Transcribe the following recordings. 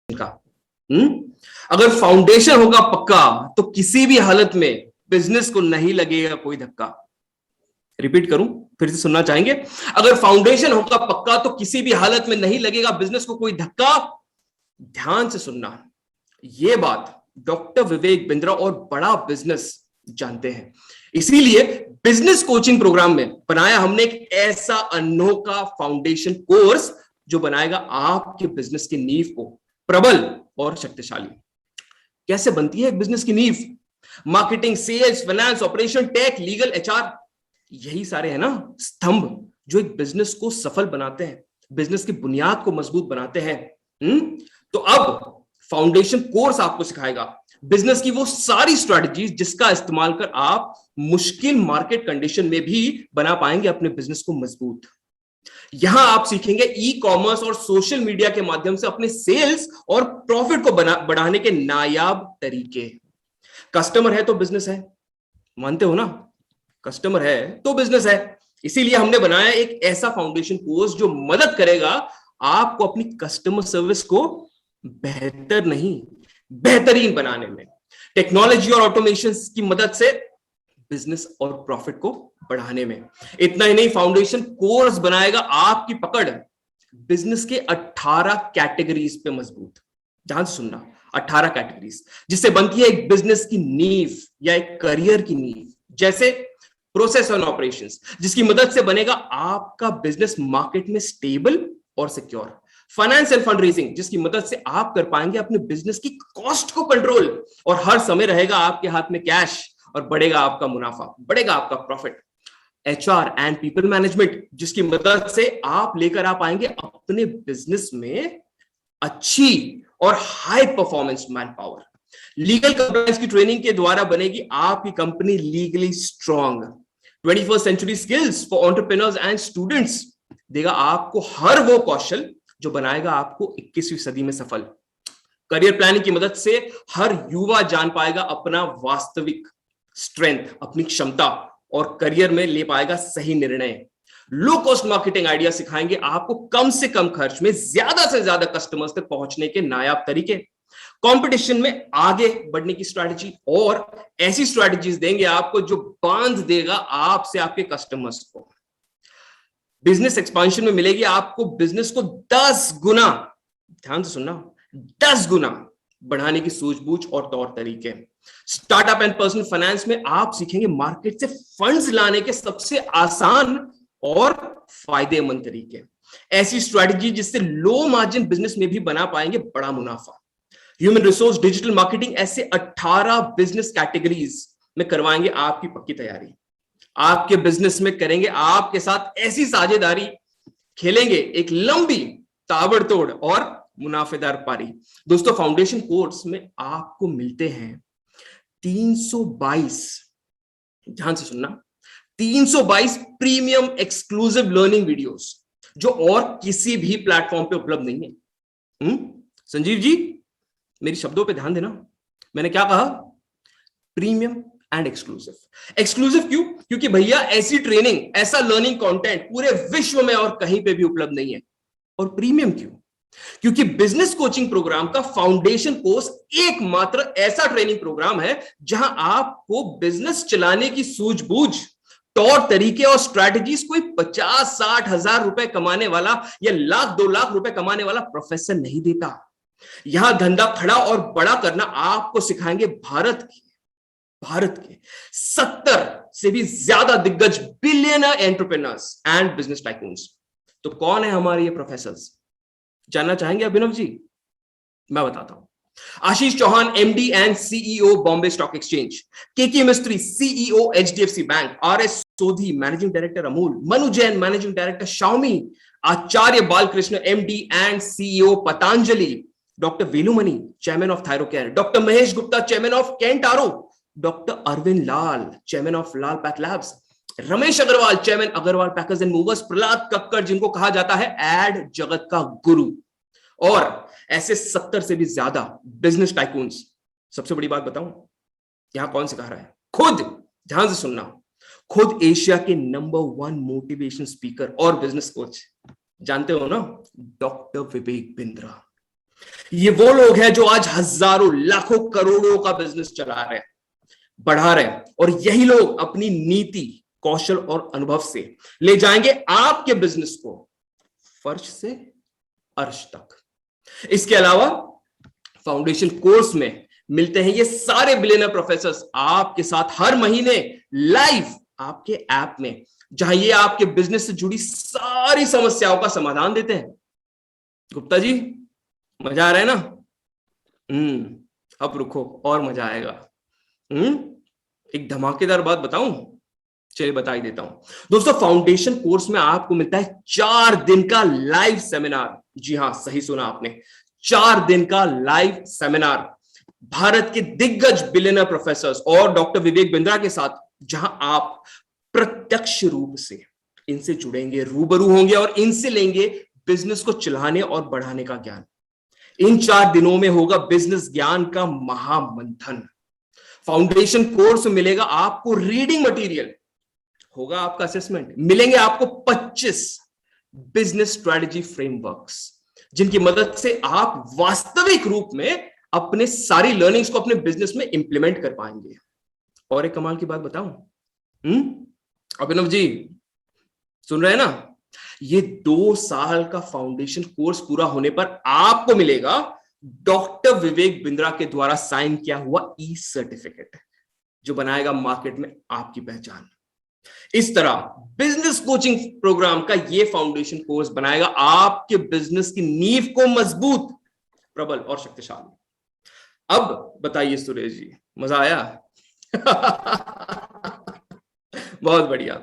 का। अगर फाउंडेशन होगा पक्का तो किसी भी हालत में बिजनेस को नहीं लगेगा कोई धक्का। रिपीट करूं, फिर से सुनना चाहेंगे? अगर फाउंडेशन होगा पक्का तो किसी भी हालत में नहीं लगेगा बिजनेस को कोई धक्का। ध्यान से सुनना, यह बात डॉक्टर विवेक बिंद्रा और बड़ा बिजनेस जानते हैं। इसीलिए बिजनेस कोचिंग प्रोग्राम में बनाया हमने एक ऐसा अनोखा फाउंडेशन कोर्स जो बनाएगा आपके बिजनेस की नींव को प्रबल और शक्तिशाली। कैसे बनती है एक बिजनेस की नींव? Marketing, sales, finance, operation, tech, legal, HR, यही सारे है ना स्तंभ जो एक बिजनेस को सफल बनाते हैं, बिजनेस की बुनियाद को मजबूत बनाते हैं। तो अब फाउंडेशन कोर्स आपको सिखाएगा बिजनेस की वो सारी स्ट्रेटजीज जिसका इस्तेमाल कर आप मुश्किल मार्केट कंडीशन में भी बना पाएंगे अपने बिजनेस को मजबूत। यहां आप सीखेंगे ई कॉमर्स और सोशल मीडिया के माध्यम से अपने सेल्स और प्रॉफिट को बढ़ाने के नायाब तरीके। कस्टमर है तो बिजनेस है, मानते हो ना? कस्टमर है तो बिजनेस है। इसीलिए हमने बनाया एक ऐसा फाउंडेशन कोर्स जो मदद करेगा आपको अपनी कस्टमर सर्विस को बेहतर नहीं बेहतरीन बनाने में, टेक्नोलॉजी और ऑटोमेशन की मदद से बिजनेस और प्रॉफिट को बढ़ाने में। इतना ही नहीं, फाउंडेशन कोर्स बनाएगा आपकी पकड़ बिजनेस के 18 कैटेगरीज पे मजबूत। ध्यान से सुनना, 18 कैटेगरीज जिससे बनती है एक बिजनेस की नींव या एक करियर की नींव। जैसे प्रोसेस एंड ऑपरेशंस, जिसकी मदद से बनेगा आपका बिजनेस मार्केट में स्टेबल और secure. Finance end fund raising, जिसकी मदद से आप कर पाएंगे अपने बिजनेस की कॉस्ट को कंट्रोल और हर समय रहेगा आपके हाथ में कैश और बढ़ेगा आपका मुनाफा, बढ़ेगा आपका profit. HR and people management, जिसकी मदद से आप लेकर आ पाएंगे अपने बिजनेस में अच्छी और high performance man power. Legal compliance की ट्रेनिंग के द्वारा बनेगी आपकी company legally strong. 21st century skills for entrepreneurs and students देगा आपको हर वो कौशल जो बनाएगा आपको 21वीं सदी में सफल। करियर प्लानिंग की मदद से हर युवा जान पाएगा अपना वास्तविक स्ट्रेंथ, अपनी क्षमता, और करियर में ले पाएगा सही निर्णय। लो कॉस्ट मार्केटिंग आइडिया सिखाएंगे आपको कम से कम खर्च में ज्यादा से ज्यादा कस्टमर्स तक पहुंचने के नायाब तरीके। कंपटीशन में आगे बढ़ने की स्ट्रैटेजी और ऐसी स्ट्रैटेजीज देंगे आपको जो बांध देगा आपसे आपके कस्टमर्स को। बिजनेस एक्सपांशन में मिलेगी आपको बिजनेस को 10 गुना, ध्यान से सुनना, 10 गुना बढ़ाने की सूझबूझ और तौर तरीके। स्टार्टअप एंड पर्सनल फाइनेंस में आप सीखेंगे मार्केट से फंड्स लाने के सबसे आसान और फायदेमंद तरीके। ऐसी स्ट्रैटेजी जिससे लो मार्जिन बिजनेस में भी बना पाएंगे बड़ा मुनाफा। ह्यूमन रिसोर्स, डिजिटल मार्केटिंग, ऐसे 18 बिजनेस कैटेगरीज में करवाएंगे आपकी पक्की तैयारी। आपके बिजनेस में करेंगे आपके साथ ऐसी साझेदारी, खेलेंगे एक लंबी ताबड़तोड़ और मुनाफेदार पारी। दोस्तों, फाउंडेशन कोर्स में आपको मिलते हैं 322, ध्यान से सुनना, 322 प्रीमियम एक्सक्लूसिव लर्निंग वीडियोस जो और किसी भी प्लेटफॉर्म पे उपलब्ध नहीं है। संजीव जी, मेरी शब्दों पे ध्यान देना, मैंने क्या कहा? Premium and exclusive. एक्सक्लूसिव क्यों? क्योंकि भैया ऐसी ट्रेनिंग, ऐसा लर्निंग कंटेंट पूरे विश्व में और कहीं पे भी उपलब्ध नहीं है। और प्रीमियम क्यों? क्योंकि बिजनेस कोचिंग प्रोग्राम का फाउंडेशन कोर्स एकमात्र ऐसा ट्रेनिंग प्रोग्राम है जहां आपको बिजनेस चलाने की सूझबूझ, तौर तरीके और स्ट्रैटेजीज कोई 50-60 हजार रुपए कमाने वाला या 1-2 लाख रुपए कमाने वाला प्रोफेसर नहीं देता। यहां धंधा खड़ा और बड़ा करना आपको सिखाएंगे भारत के 70 से भी ज्यादा दिग्गज billionaire entrepreneurs and business tycoons. तो कौन है हमारे ये प्रोफेसर्स? जानना चाहेंगे अभिनव जी? मैं बताता हूं। Ashish Chauhan, MD and CEO Bombay Stock Exchange. KK Mistry, CEO HDFC Bank. RS Sodhi, managing director Amul. Manu Jain, managing director Xiaomi. Acharya Balkrishna, MD and CEO Patanjali. Doctor Velumani, chairman of Thyrocare. Doctor Mahesh Gupta, chairman of Kent RO. Doctor Arvind Lal, chairman of Lal Path Labs. Ramesh Agarwal, chairman Agarwal Packers and Movers. Prahlad Kakkar, जिनको कहा जाता है add जगत का गुरु। और ऐसे 70 से भी ज्यादा बिजनेस टाइकून्स। सबसे बड़ी बात बताऊं, यहां कौन सिखा रहा है? खुद, ध्यान से सुनना, खुद एशिया के नंबर 1 मोटिवेशन स्पीकर और बिजनेस कोच, जानते हो ना, डॉक्टर विवेक बिंद्रा। ये वो लोग हैं जो आज हजारों लाखों करोड़ों का बिजनेस चला रहे हैं, बढ़ा रहे हैं, और यही लोग अपनी नीति, कौशल और अनुभव से ले जाएंगे आपके बिजनेस को फर्श से अर्श तक। इसके अलावा फाउंडेशन कोर्स में मिलते हैं ये सारे बिलियनर प्रोफेसर्स आपके साथ हर महीने लाइव आपके ऐप में, जहां ये आपके बिजनेस से जुड़ी सारी समस्याओं का समाधान देते हैं। गुप्ता जी, मजा आ रहा है ना? अब रुको, और मजा आएगा। एक धमाकेदार बात बताऊं? चलिए बता ही देता हूं। दोस्तों, फाउंडेशन कोर्स में आपको मिलता है 4 दिन का लाइव सेमिनार। जी हां, सही सुना आपने, 4 दिन का लाइव सेमिनार भारत के दिग्गज बिलियनर प्रोफेसर्स और डॉक्टर विवेक बिंद्रा के साथ, जहां आप प्रत्यक्ष रूप से इनसे जुड़ेंगे, रूबरू होंगे और इनसे लेंगे बिजनेस को चलाने और बढ़ाने का ज्ञान। इन 4 दिनों में होगा बिजनेस ज्ञान का महामंथन। फाउंडेशन कोर्स में मिलेगा आपको रीडिंग मटेरियल, होगा आपका असेसमेंट, मिलेंगे आपको 25 बिजनेस स्ट्रेटजी फ्रेमवर्क्स, जिनकी मदद से आप वास्तविक रूप में अपने सारी लर्निंग्स को अपने बिजनेस में इंप्लीमेंट कर पाएंगे। और एक कमाल की बात बताऊं, अभिनव जी, सुन रहे हैं ना? ये 2 साल का फाउंडेशन कोर्स पूरा होने पर आपको मिलेगा डॉक्टर विवेक बिंद्रा के द्वारा साइन किया हुआ ई सर्टिफिकेट, जो बनाएगा मार्केट में आपकी पहचान। इस तरह बिजनेस कोचिंग प्रोग्राम का ये फाउंडेशन कोर्स बनाएगा आपके बिजनेस की नींव को मजबूत, प्रबल और शक्तिशाली। अब बताइए सुरेश जी, मजा आया? बहुत बढ़िया।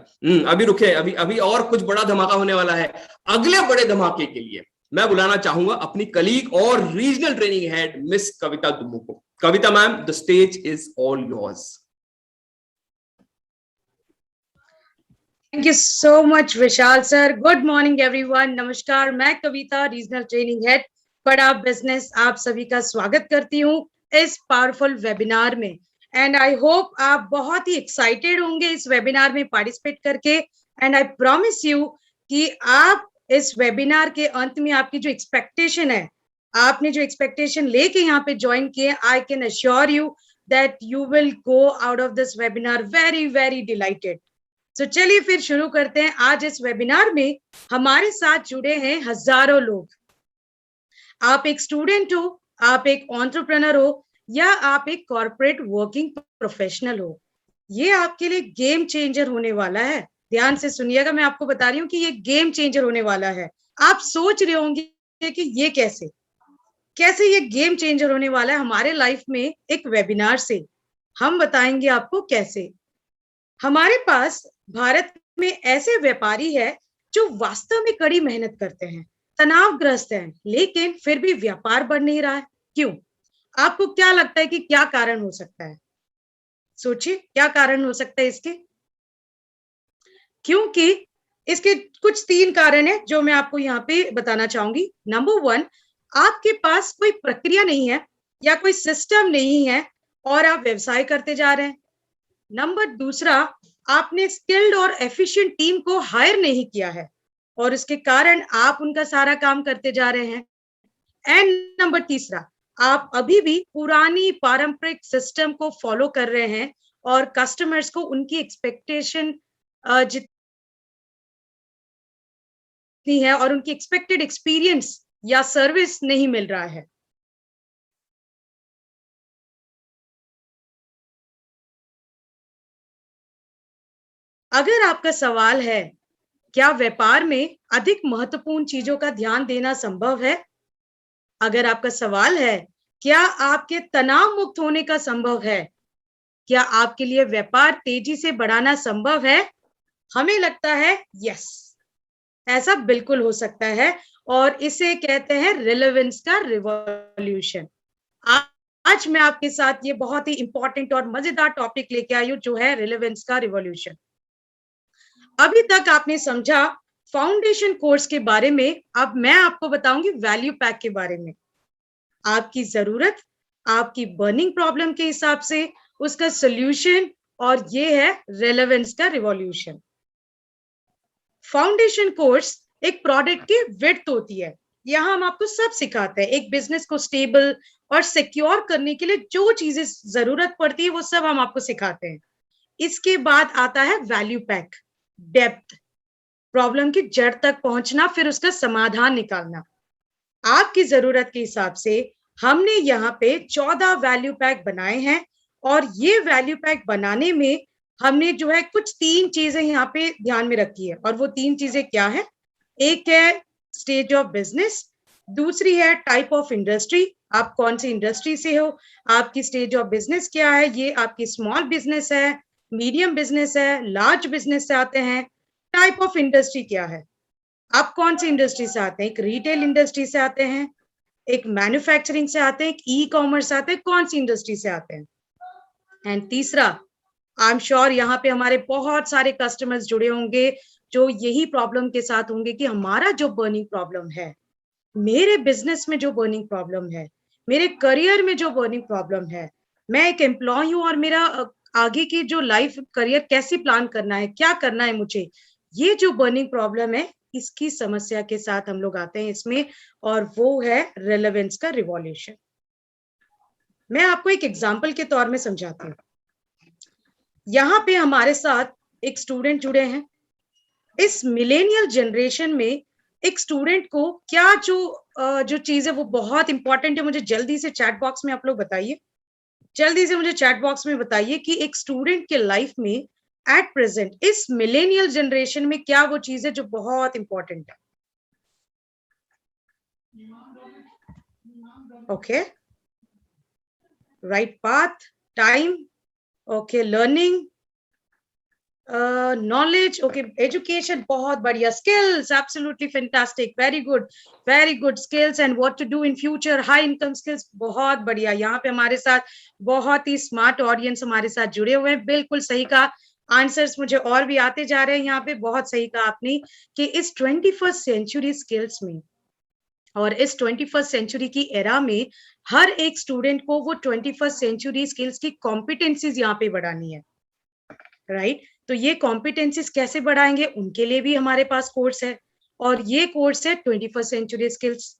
अभी रुके, अभी और कुछ बड़ा धमाका होने वाला है। अगले बड़े धमाके के लिए मैं बुलाना चाहूंगा अपनी कलीग और regional training head miss Kavita Dummu को। Kavita ma'am, the stage is all yours. Thank you so much Vishal sir. Good morning everyone. नमस्कार, मैं Kavita, regional training head Bada Business, आप सभी का स्वागत करती हूँ इस पावरफुल वेबिनार में। एंड आई होप आप बहुत ही एक्साइटेड होंगे इस वेबिनार में पार्टिसिपेट करके। एंड आई प्रॉमिस यू कि आप इस वेबिनार के अंत में आपकी जो एक्सपेक्टेशन है, आपने जो एक्सपेक्टेशन लेके यहाँ पे ज्वाइन किए, I can assure you that you will go out of this webinar very very dilated. तो चलिए फिर शुरू करते हैं। आज इस वेबिनार में हमारे साथ जुड़े हैं हजारों लोग। आप एक स्टूडेंट हो, आप एक एंटरप्रेन्योर हो, या आप एक कॉर्पोरेट वर्किंग प्रोफेशनल हो, ये आपके लिए गेम चेंजर होने वाला है। ध्यान से सुनिएगा, मैं आपको बता रही हूँ कि ये गेम चेंजर होने वाला है। आप सोच रहे होंगे कि ये कैसे ये गेम चेंजर होने वाला है हमारे लाइफ में एक वेबिनार से। हम बताएंगे आपको कैसे। हमारे पास भारत में ऐसे व्यापारी है जो वास्तव में कड़ी मेहनत करते हैं, तनावग्रस्त हैं, लेकिन फिर भी व्यापार बढ़ नहीं रहा है। क्यों? आपको क्या लगता है कि क्या कारण हो सकता है? सोचिए, क्या कारण हो सकता है इसके? क्योंकि इसके कुछ 3 कारण है जो मैं आपको यहाँ पे बताना चाहूंगी। नंबर 1, आपके पास कोई प्रक्रिया नहीं है या कोई सिस्टम नहीं है और आप व्यवसाय करते जा रहे हैं। नंबर 2, आपने स्किल्ड और एफिशिएंट टीम को हायर नहीं किया है और इसके कारण आप उनका सारा काम करते जा रहे हैं। एंड नंबर 3, आप अभी भी पुरानी पारंपरिक सिस्टम को फॉलो कर रहे हैं और कस्टमर्स को उनकी एक्सपेक्टेशन जितनी है और उनकी एक्सपेक्टेड एक्सपीरियंस या सर्विस नहीं मिल रहा है। अगर आपका सवाल है क्या व्यापार में अधिक महत्वपूर्ण चीजों का ध्यान देना संभव है, अगर आपका सवाल है क्या आपके तनाव मुक्त होने का संभव है, क्या आपके लिए व्यापार तेजी से बढ़ाना संभव है, हमें लगता है यस, ऐसा बिल्कुल हो सकता है और इसे कहते हैं रिलेवेंस का रिवॉल्यूशन। आज मैं आपके साथ ये बहुत ही इंपॉर्टेंट और मजेदार टॉपिक लेके आई हूं जो है रिलेवेंस का रिवॉल्यूशन। अभी तक आपने समझा फाउंडेशन कोर्स के बारे में, अब मैं आपको बताऊंगी वैल्यू पैक के बारे में। आपकी जरूरत, आपकी बर्निंग प्रॉब्लम के हिसाब से उसका सॉल्यूशन, और ये है रेलेवेंस का रिवॉल्यूशन। फाउंडेशन कोर्स एक प्रोडक्ट की विड्थ होती है, यहाँ हम आपको सब सिखाते हैं। एक बिजनेस को स्टेबल और सिक्योर करने के लिए जो चीजें जरूरत पड़ती है वो सब हम आपको सिखाते हैं। इसके बाद आता है वैल्यू पैक, डेप्थ, प्रॉब्लम की जड़ तक पहुंचना, फिर उसका समाधान निकालना। आपकी जरूरत के हिसाब से हमने यहाँ पे 14 वैल्यू पैक बनाए हैं, और ये वैल्यू पैक बनाने में हमने जो है कुछ 3 चीजें यहाँ पे ध्यान में रखी है। और वो 3 चीजें क्या है? एक है स्टेज ऑफ बिजनेस, दूसरी है टाइप ऑफ इंडस्ट्री, आप कौन सी इंडस्ट्री से हो, आपकी स्टेज ऑफ बिजनेस क्या है, ये आपकी स्मॉल बिजनेस है, मीडियम बिजनेस है, लार्ज बिजनेस से आते हैं, टाइप ऑफ इंडस्ट्री क्या है, आप कौन सी इंडस्ट्री से आते हैं, एक रिटेल इंडस्ट्री से आते हैं, एक मैन्युफैक्चरिंग से आते हैं, एक ई कॉमर्स से आते हैं, कौन सी इंडस्ट्री से आते हैं। एंड तीसरा, आई एम श्योर यहाँ पे हमारे बहुत सारे कस्टमर्स जुड़े होंगे जो यही प्रॉब्लम के साथ होंगे कि हमारा जो बर्निंग प्रॉब्लम है, मेरे बिजनेस में जो बर्निंग प्रॉब्लम है, मेरे करियर में जो बर्निंग प्रॉब्लम है, मैं एक एम्प्लॉय हूँ और मेरा आगे की जो लाइफ करियर कैसे प्लान करना है, क्या करना है मुझे, ये जो बर्निंग प्रॉब्लम है, इसकी समस्या के साथ हम लोग आते हैं इसमें, और वो है रेलेवेंस का रिवॉल्यूशन। मैं आपको एक एग्जांपल के तौर में समझाती हूँ। यहाँ पे हमारे साथ एक स्टूडेंट जुड़े हैं। इस मिलेनियल जनरेशन में एक स्टूडेंट को क्या जो चीज है वो बहुत इंपॉर्टेंट है, मुझे जल्दी से चैट बॉक्स में आप लोग बताइए, जल्दी से मुझे चैट बॉक्स में बताइए कि एक स्टूडेंट के लाइफ में एट प्रेजेंट इस मिलेनियल जनरेशन में क्या वो चीज है जो बहुत इंपॉर्टेंट है। Okay, right path, time, okay, learning, knowledge, okay, education, बहुत बढ़िया, skills, absolutely fantastic, very good skills, and what to do in future, high income skills, बहुत बढ़िया। यहाँ पे हमारे साथ बहुत ही स्मार्ट ऑडियंस हमारे साथ जुड़े हुए हैं, बिल्कुल सही कहा, आंसर्स मुझे और भी आते जा रहे हैं यहाँ पे, बहुत सही कहा आपने कि इस 21st सेंचुरी स्किल्स में और इस 21st सेंचुरी की एरा में हर एक स्टूडेंट को वो 21st सेंचुरी स्किल्स की कॉम्पिटेंसीज यहाँ पे बढ़ानी है, राइट? तो ये कॉम्पिटेंसीज कैसे बढ़ाएंगे, उनके लिए भी हमारे पास कोर्स है, और ये कोर्स है 21st सेंचुरी स्किल्स,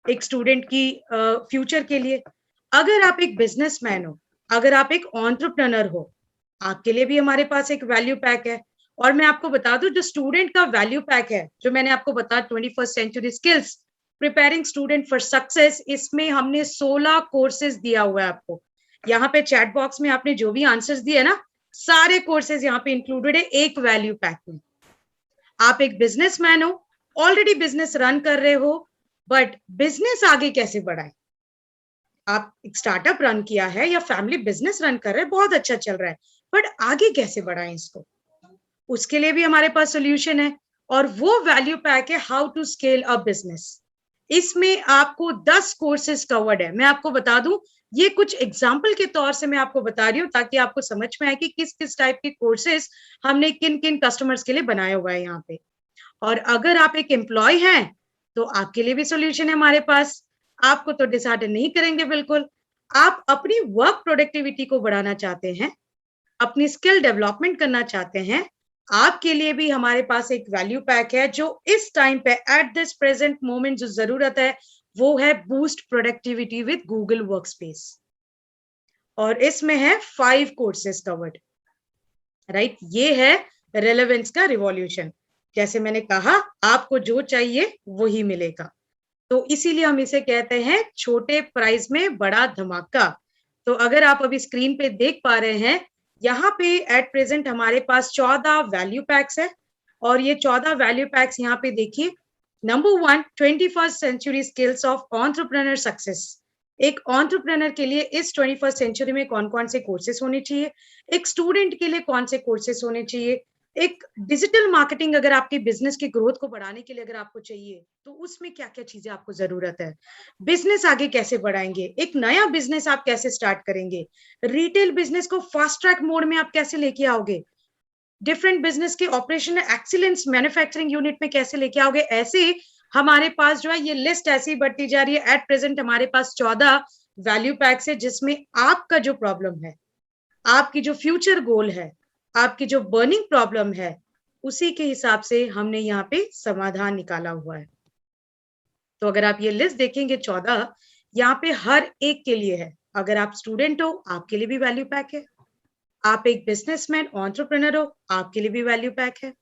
एक स्टूडेंट की फ्यूचर के लिए। अगर आप एक बिजनेसमैन हो, अगर आप एक एंटरप्रेन्योर हो, आपके लिए भी हमारे पास एक वैल्यू पैक है। और मैं आपको बता दूं, जो स्टूडेंट का वैल्यू पैक है, जो मैंने आपको बताया 21st century skills preparing student for success, इसमें हमने 16 कोर्सेज दिया हुआ है आपको। यहाँ पे चैट बॉक्स में आपने जो भी आंसर्स दिए ना, सारे कोर्सेज यहाँ पे इंक्लूडेड है एक वैल्यू पैक में। आप एक बिजनेसमैन हो, ऑलरेडी बिजनेस रन कर रहे हो, बट बिजनेस आगे कैसे बढ़ाए, आप एक स्टार्टअप रन किया है या फैमिली बिजनेस रन कर रहे हैं, बहुत अच्छा चल रहा है, बट आगे कैसे बढ़ाएं इसको, उसके लिए भी हमारे पास सोल्यूशन है, और वो वैल्यू पैक है how to scale a business. इसमें आपको 10 कोर्सेज कवर्ड है। मैं आपको बता दूं, ये कुछ एग्जाम्पल के तौर से मैं आपको बता रही हूँ ताकि आपको समझ में आए कि किस किस टाइप के कोर्सेज हमने किन किन कस्टमर्स के लिए बनाया हुआ है यहाँ पे। और अगर आप एक एम्प्लॉय हैं तो आपके लिए भी सोल्यूशन है हमारे पास, आपको तो डिसहार्टन नहीं करेंगे बिल्कुल। आप अपनी वर्क प्रोडक्टिविटी को बढ़ाना चाहते हैं, अपनी स्किल डेवलपमेंट करना चाहते हैं, आपके लिए भी हमारे पास एक वैल्यू पैक है जो इस टाइम पे एट दिस प्रेजेंट मोमेंट जो जरूरत है वो है boost productivity with Google workspace, और इसमें है 5 कोर्सेज कवर्ड, राइट? ये है रेलेवेंस का रिवॉल्यूशन। जैसे मैंने कहा, आपको जो चाहिए वही मिलेगा, तो इसीलिए हम इसे कहते हैं छोटे प्राइस में बड़ा धमाका। तो अगर आप अभी स्क्रीन पे देख पा रहे हैं, यहाँ पे एट प्रेजेंट हमारे पास 14 वैल्यू पैक्स है, और ये 14 वैल्यू पैक्स यहाँ पे देखिए। Number 1, 21st century skills of entrepreneur success. एक एंटरप्रेन्योर के लिए इस 21st सेंचुरी में कौन कौन से कोर्सेज होने चाहिए, एक स्टूडेंट के लिए कौन से कोर्सेज होने चाहिए, एक डिजिटल मार्केटिंग अगर आपके बिजनेस की ग्रोथ को बढ़ाने के लिए अगर आपको चाहिए तो उसमें क्या क्या चीजें आपको जरूरत है, बिजनेस आगे कैसे बढ़ाएंगे, एक नया बिजनेस आप कैसे स्टार्ट करेंगे, रिटेल बिजनेस को फास्ट ट्रैक मोड में आप कैसे लेके आओगे, डिफरेंट बिजनेस के ऑपरेशन एक्सीलेंस मैन्युफैक्चरिंग यूनिट में कैसे लेके आओगे। ऐसे हमारे पास जो है ये लिस्ट ऐसी बढ़ती जा रही है। एट प्रेजेंट हमारे पास 14 वैल्यू पैक्स है जिसमें आपका जो प्रॉब्लम है, आपकी जो फ्यूचर गोल है, आपकी जो बर्निंग प्रॉब्लम है, उसी के हिसाब से हमने यहाँ पे समाधान निकाला हुआ है। तो अगर आप ये लिस्ट देखेंगे 14, यहाँ पे हर एक के लिए है। अगर आप स्टूडेंट हो, आपके लिए भी वैल्यू पैक है। आप एक बिजनेसमैन, एंटरप्रेन्योर हो, आपके लिए भी वैल्यू पैक है।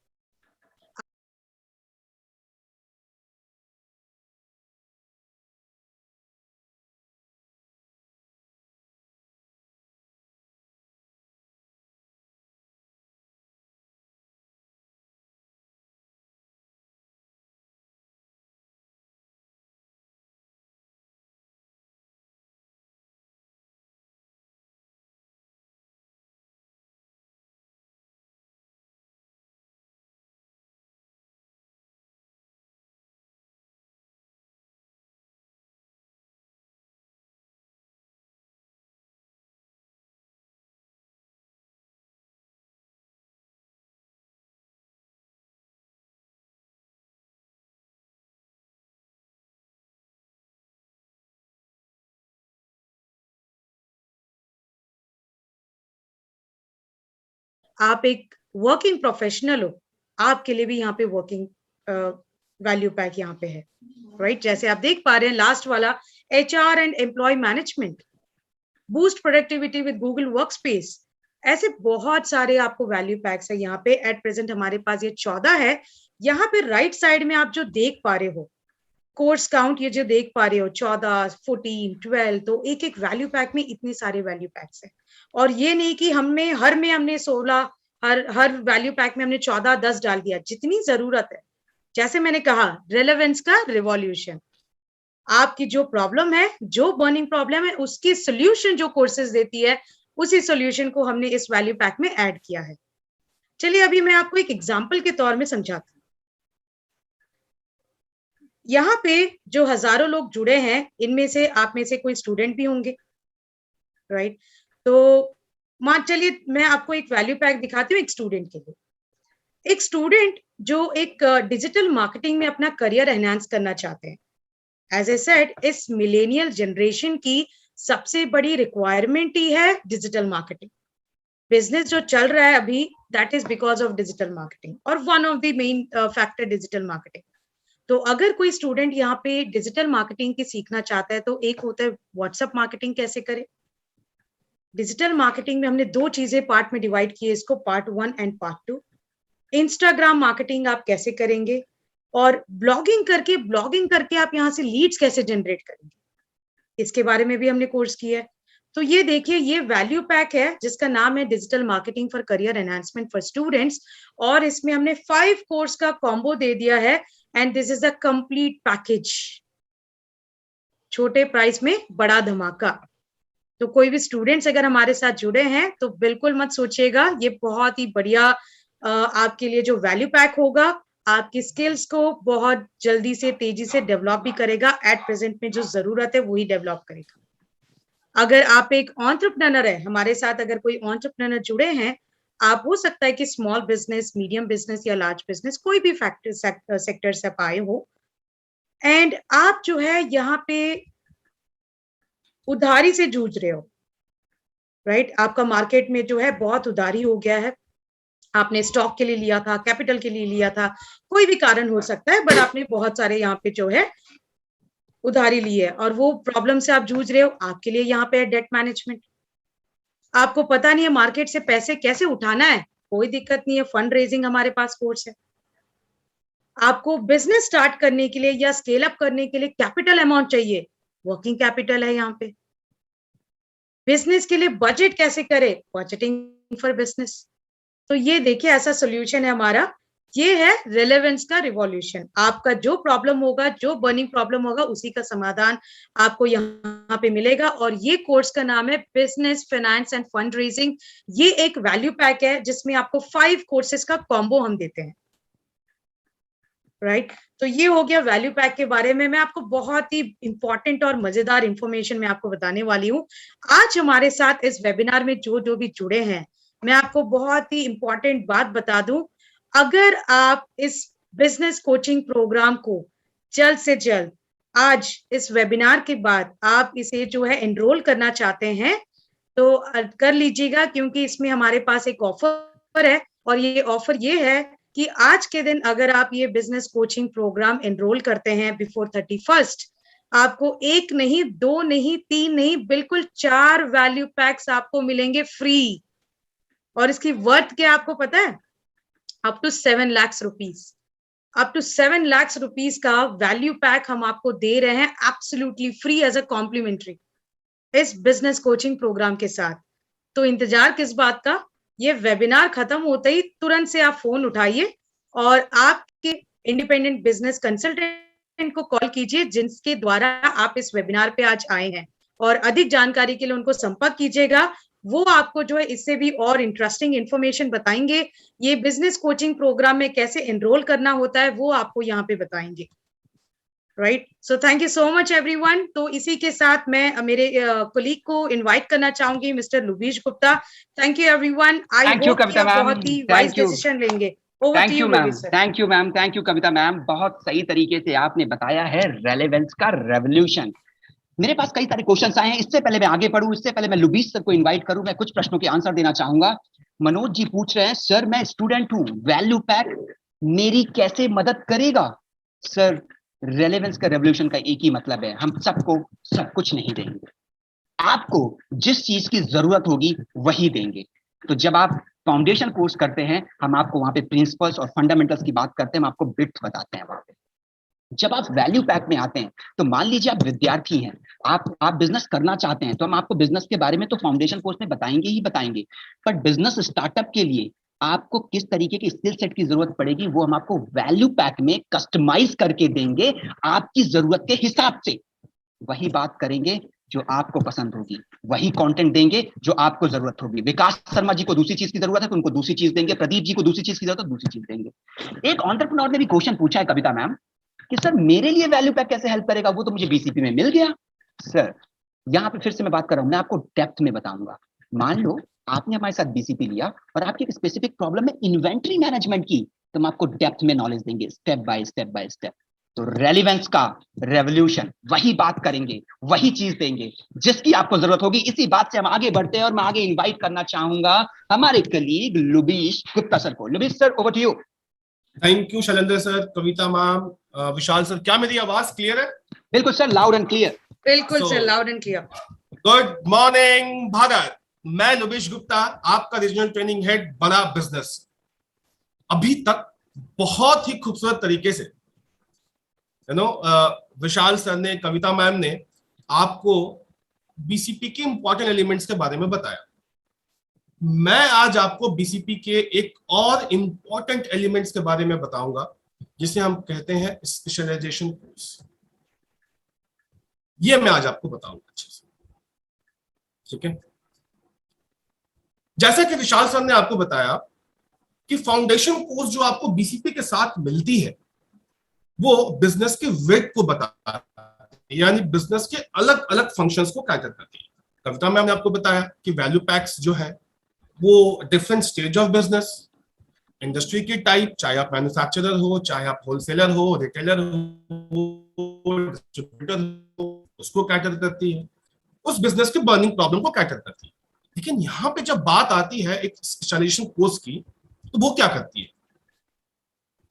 आप एक वर्किंग प्रोफेशनल हो, आपके लिए भी यहाँ पे वर्किंग वैल्यू पैक यहाँ पे है, राइट? जैसे आप देख पा रहे हैं लास्ट वाला, HR and employee management, boost productivity with Google Workspace, ऐसे बहुत सारे आपको वैल्यू पैक्स है यहाँ पे। एट प्रेजेंट हमारे पास ये 14 है। यहाँ पे राइट साइड में आप जो देख पा रहे हो कोर्स काउंट, ये जो देख पा रहे हो 14, 14, 12, तो एक एक वैल्यू पैक में इतने सारे वैल्यू पैक्स है। और ये नहीं कि हमने 16, हर वैल्यू पैक में हमने 14, 10 डाल दिया, जितनी जरूरत है। जैसे मैंने कहा, रेलेवेंस का रिवॉल्यूशन, आपकी जो प्रॉब्लम है, जो बर्निंग प्रॉब्लम है, उसकी सोल्यूशन जो कोर्सेज देती है, उसी सोल्यूशन को हमने इस वैल्यू पैक में ऐड किया है। चलिए अभी मैं आपको एक एग्जांपल के तौर में समझाती हूँ। यहाँ पे जो हजारों लोग जुड़े हैं, इनमें से आप में से कोई स्टूडेंट भी होंगे, राइट? तो मान चलिए मैं आपको एक वैल्यू पैक दिखाती हूँ एक स्टूडेंट के लिए। एक स्टूडेंट जो एक डिजिटल मार्केटिंग में अपना करियर एनहांस करना चाहते हैं। एज ए सेड, इस मिलेनियल जनरेशन की सबसे बड़ी रिक्वायरमेंट ही है डिजिटल मार्केटिंग। बिजनेस जो चल रहा है अभी, that is because of digital marketing, और one of the main factor digital marketing. तो अगर कोई स्टूडेंट यहाँ पे डिजिटल मार्केटिंग की सीखना चाहता है, तो एक होता है व्हाट्सएप मार्केटिंग कैसे करे। डिजिटल मार्केटिंग में हमने दो चीजें पार्ट में डिवाइड की है इसको, part 1 and part 2। Instagram marketing आप कैसे करेंगे, और ब्लॉगिंग करके आप यहाँ से लीड्स कैसे जनरेट करेंगे, इसके बारे में भी हमने कोर्स किया है। तो ये देखिए, ये वैल्यू पैक है जिसका नाम है digital marketing for career enhancement for students, और इसमें हमने 5 कोर्स का कॉम्बो दे दिया है। And this is a complete package, छोटे प्राइस में बड़ा धमाका। तो कोई भी स्टूडेंट्स अगर हमारे साथ जुड़े हैं तो बिल्कुल मत सोचिएगा, ये बहुत ही बढ़िया आपके लिए जो वैल्यू पैक होगा, आपकी स्किल्स को बहुत जल्दी से तेजी से डेवलप भी करेगा। एट प्रेजेंट में जो जरूरत है वही डेवलप करेगा। अगर आप एक एंटरप्रेन्योर है हमारे साथ, अगर कोई एंटरप्रेन्योर जुड़े हैं, आप हो सकता है कि स्मॉल बिजनेस, मीडियम बिजनेस या लार्ज बिजनेस, कोई भी सेक्टर से आप आए हो, एंड आप जो है यहाँ पे उधारी से जूझ रहे हो, राइट? आपका मार्केट में जो है बहुत उधारी हो गया है। आपने स्टॉक के लिए लिया था, कैपिटल के लिए लिया था, कोई भी कारण हो सकता है, बट आपने बहुत सारे यहाँ पे जो है उधारी ली है और वो प्रॉब्लम से आप जूझ रहे हो। आपके लिए यहाँ पे है डेट मैनेजमेंट। आपको पता नहीं है मार्केट से पैसे कैसे उठाना है, कोई दिक्कत नहीं है, फंड रेजिंग हमारे पास कोर्स है। आपको बिजनेस स्टार्ट करने के लिए या स्केल अप करने के लिए कैपिटल अमाउंट चाहिए, वर्किंग कैपिटल है यहाँ पे। बिजनेस के लिए बजट कैसे करे, बजटिंग फॉर बिजनेस। तो ये देखिए, ऐसा सोल्यूशन है हमारा। ये है रेलेवेंस का रिवॉल्यूशन। आपका जो प्रॉब्लम होगा, जो बर्निंग प्रॉब्लम होगा, उसी का समाधान आपको यहाँ पे मिलेगा। और ये कोर्स का नाम है business finance end fund raising. ये एक वैल्यू पैक है जिसमें आपको 5 कोर्सेज का कॉम्बो हम देते हैं, राइट? तो ये हो गया वैल्यू पैक के बारे में। मैं आपको बहुत ही इंपॉर्टेंट और मजेदार इंफॉर्मेशन मैं आपको बताने वाली हूँ। आज हमारे साथ इस वेबिनार में जो भी जुड़े हैं, मैं आपको बहुत ही इंपॉर्टेंट बात बता दूं। अगर आप इस बिजनेस कोचिंग प्रोग्राम को जल्द से जल्द, आज इस वेबिनार के बाद आप इसे जो है एनरोल करना चाहते हैं तो कर लीजिएगा, क्योंकि इसमें हमारे पास एक ऑफर है। और ये ऑफर ये है कि आज के दिन अगर आप ये बिजनेस कोचिंग प्रोग्राम एनरोल करते हैं बिफोर 31st, आपको 1 नहीं, 2 नहीं, 3 नहीं, बिल्कुल 4 वैल्यू पैक्स आपको मिलेंगे फ्री। और इसकी वर्थ क्या आपको पता है? Up to 7 lakh rupees, up to 7 lakh rupees का वैल्यू पैक हम आपको दे रहे हैं absolutely free as a complimentary इस बिजनेस कोचिंग प्रोग्राम के साथ। तो इंतजार किस बात का? ये वेबिनार खत्म होते ही तुरंत से आप फोन उठाइए और आपके इंडिपेंडेंट बिजनेस कंसल्टेंट को कॉल कीजिए जिनके द्वारा आप इस वेबिनार पे आज आए हैं, और अधिक जानकारी के लिए उनको संपर्क कीजिएगा। वो आपको जो है इससे भी और इंटरेस्टिंग इंफॉर्मेशन बताएंगे। ये बिजनेस कोचिंग प्रोग्राम में कैसे एनरोल करना होता है वो आपको यहाँ पे बताएंगे। Right, so thank you so much everyone. तो इसी के साथ मैं मेरे कोलीग को इनवाइट करना चाहूंगी, mister Lubish Gupta. Thank you everyone. I hope कि आप बहुत ही वाइज डिसीजन लेंगे। Thank you ma'am, thank you ma'am, thank you Kavita ma'am. बहुत सही तरीके से आपने बताया है रेलेवेंस का रेवोल्यूशन। मेरे पास कई सारे क्वेश्चंस आए हैं। इससे पहले मैं आगे बढ़ूं, इससे पहले मैं लुबीश सर को इनवाइट करूं, मैं कुछ प्रश्नों के आंसर देना चाहूंगा। मनोज जी पूछ रहे हैं, सर मैं स्टूडेंट हूं, वैल्यू पैक मेरी कैसे मदद करेगा? सर रेलेवेंस का रेवोल्यूशन का एक ही मतलब है, हम सबको सब कुछ नहीं देंगे, आपको जिस चीज की जरूरत होगी वही देंगे। तो जब आप फाउंडेशन कोर्स करते हैं, हम आपको वहां पे प्रिंसिपल्स और फंडामेंटल्स की बात करते हैं, हम आपको बिट्स बताते हैं वहां पे। जब आप वैल्यू पैक में आते हैं, तो मान लीजिए आप विद्यार्थी हैं, आप बिजनेस करना चाहते हैं, तो हम आपको बिजनेस के बारे में तो फाउंडेशन कोर्स में बताएंगे ही बताएंगे, पर बिजनेस स्टार्टअप के लिए आपको किस तरीके की स्किल सेट की जरूरत पड़ेगी वो हम आपको वैल्यू पैक में कस्टमाइज करके देंगे आपकी जरूरत के हिसाब से। वही बात करेंगे जो आपको पसंद होगी, वही कंटेंट देंगे जो आपको जरूरत होगी। विकास शर्मा जी को दूसरी चीज की जरूरत है तो उनको दूसरी चीज देंगे, प्रदीप जी को दूसरी चीज की जरूरत है दूसरी चीज देंगे। एक एंटरप्रेन्योर ने भी क्वेश्चन पूछा है कविता मैम कि सर मेरे लिए वैल्यू पैक कैसे हेल्प करेगा, वो तो मुझे बीसीपी में मिल गया। सर यहाँ पे फिर से मैं बात कर रहा हूं, मैं आपको डेप्थ में बताऊंगा। मान लो आपने हमारे साथ बीसीपी लिया और आपकी एक स्पेसिफिक प्रॉब्लम है इन्वेंट्री मैनेजमेंट की, तो हम आपको डेप्थ में नॉलेज देंगे, step by step by step. तो रेलेवेंस का रेवोल्यूशन, वही बात करेंगे, वही चीज देंगे जिसकी आपको जरूरत होगी। इसी बात से हम आगे बढ़ते हैं और मैं आगे इनवाइट करना चाहूंगा हमारे कलीग लुबीश गुप्ता सर को। Lubish sir, over to you. Thank you Shailendra sir, Kavita ma'am, Vishal sir. क्या मेरी आवाज क्लियर है? बिल्कुल सर, लाउड एंड क्लियर। बिल्कुल sir, loud and clear. Good morning Bharat, मैं लुबीश गुप्ता, आपका regional training head Bada Business. अभी तक बहुत ही खूबसूरत तरीके से विशाल सर ने, कविता मैम ने आपको बीसीपी के इंपॉर्टेंट एलिमेंट्स के बारे में बताया। मैं आज आपको बीसीपी के एक और इंपॉर्टेंट एलिमेंट्स के बारे में बताऊंगा जिसे हम कहते हैं स्पेशलाइजेशन कोर्स। ये मैं आज आपको बताऊंगा अच्छे से, ठीक है? जैसा कि विशाल सर ने आपको बताया कि फाउंडेशन कोर्स जो आपको बीसीपी के साथ मिलती है वो बिजनेस के वेट को बताता है, यानी बिजनेस के अलग अलग फंक्शंस को कैटर करती है। कविता मैम ने आपको बताया कि वैल्यू पैक्स जो है वो different stage of business, industry की टाइप, चाहे आप मैन्युफैक्चरर हो, चाहे आप होलसेलर हो, रिटेलर हो, डिस्ट्रीब्यूटर हो, उसको कैटर करती है, उस बिजनेस के बर्निंग प्रॉब्लम को कैटर करती है। लेकिन यहाँ पे जब बात आती है एक स्पेशलाइजेशन कोर्स की, तो वो क्या करती है?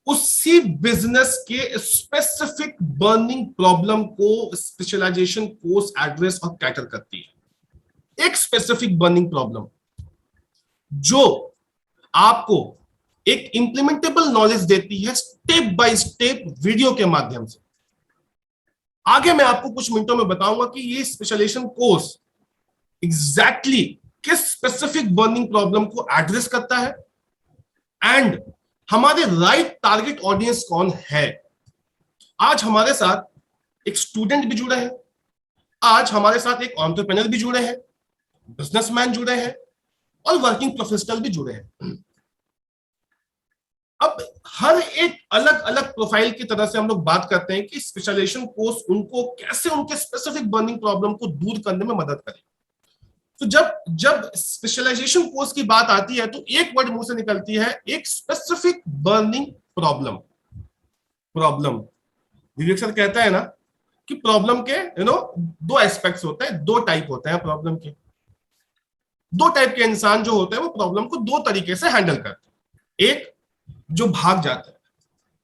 उसी बिजनेस के स्पेसिफिक बर्निंग प्रॉब्लम को स्पेशलाइजेशन कोर्स एड्रेस और कैटर करती है। एक स्पेसिफिक बर्निंग प्रॉब्लम जो आपको एक इंप्लीमेंटेबल नॉलेज देती है स्टेप बाय स्टेप वीडियो के माध्यम से। आगे मैं आपको कुछ मिनटों में बताऊंगा कि ये स्पेशलाइजेशन कोर्स एग्जैक्टली किस स्पेसिफिक बर्निंग प्रॉब्लम को एड्रेस करता है एंड हमारे राइट टारगेट ऑडियंस कौन है। आज हमारे साथ एक स्टूडेंट भी जुड़े हैं, आज हमारे साथ एक एंटरप्रेन्योर भी जुड़े हैं, बिजनेसमैन जुड़े हैं और वर्किंग प्रोफेशनल भी जुड़े हैं। अब हर एक अलग अलग प्रोफाइल की तरह से हम लोग बात करते हैं कि स्पेशलाइजेशन कोर्स उनको कैसे उनके स्पेसिफिक बर्निंग प्रॉब्लम को दूर करने में मदद करे। तो जब स्पेशलाइजेशन कोर्स की बात आती है तो एक वर्ड मुंह से निकलती है, एक स्पेसिफिक बर्निंग प्रॉब्लम। विवेक सर कहता है ना कि प्रॉब्लम के दो एस्पेक्ट्स होते हैं, दो टाइप होते हैं प्रॉब्लम के। दो टाइप के इंसान जो होते हैं वो प्रॉब्लम को दो तरीके से हैंडल करते हैं। एक जो भाग जाते हैं,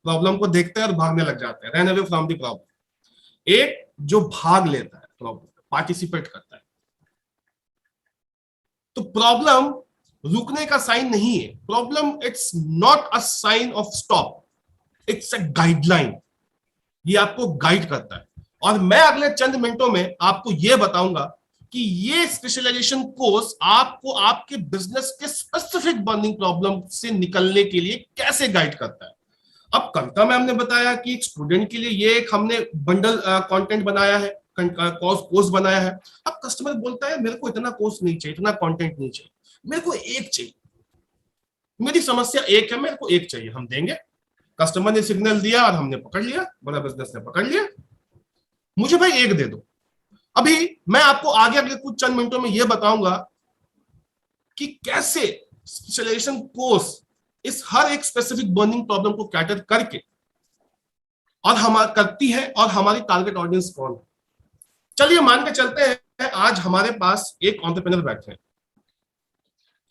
प्रॉब्लम को देखते हैं और भागने लग जाते हैं, run away from the problem. एक जो भाग लेता है प्रॉब्लम, पार्टिसिपेट करता है। तो प्रॉब्लम रुकने का साइन नहीं है, problem it's not a sign of stop, it's a guideline. ये आपको गाइड करता है। और मैं अगले चंद मिनटों में आपको यह बताऊंगा कि ये स्पेशलाइजेशन कोर्स आपको आपके बिजनेस के स्पेसिफिक बर्निंग प्रॉब्लम से निकलने के लिए कैसे गाइड करता है। अब कविता मैम ने बताया कि एक स्टूडेंट के लिए ये एक हमने बंडल कंटेंट बनाया है, कोर्स बनाया है। अब कस्टमर बोलता है मेरे को इतना कोर्स नहीं चाहिए, इतना कंटेंट नहीं चाहिए, मेरे को एक चाहिए, मेरी समस्या एक है, मेरे को एक चाहिए। हम देंगे, कस्टमर ने सिग्नल दिया और हमने पकड़ लिया, बड़ा बिजनेस ने पकड़ लिया, मुझे भाई एक दे दो। अभी मैं आपको आगे अगले कुछ चंद मिनटों में यह बताऊंगा कि कैसे स्पेशलाइजेशन कोर्स इस हर एक स्पेसिफिक बर्निंग प्रॉब्लम को कैटर करके और हमारा करती है, और हमारी टारगेट ऑडियंस कौन है। चलिए मान के चलते हैं आज हमारे पास एक एंटरप्रेन्योर बैठे हैं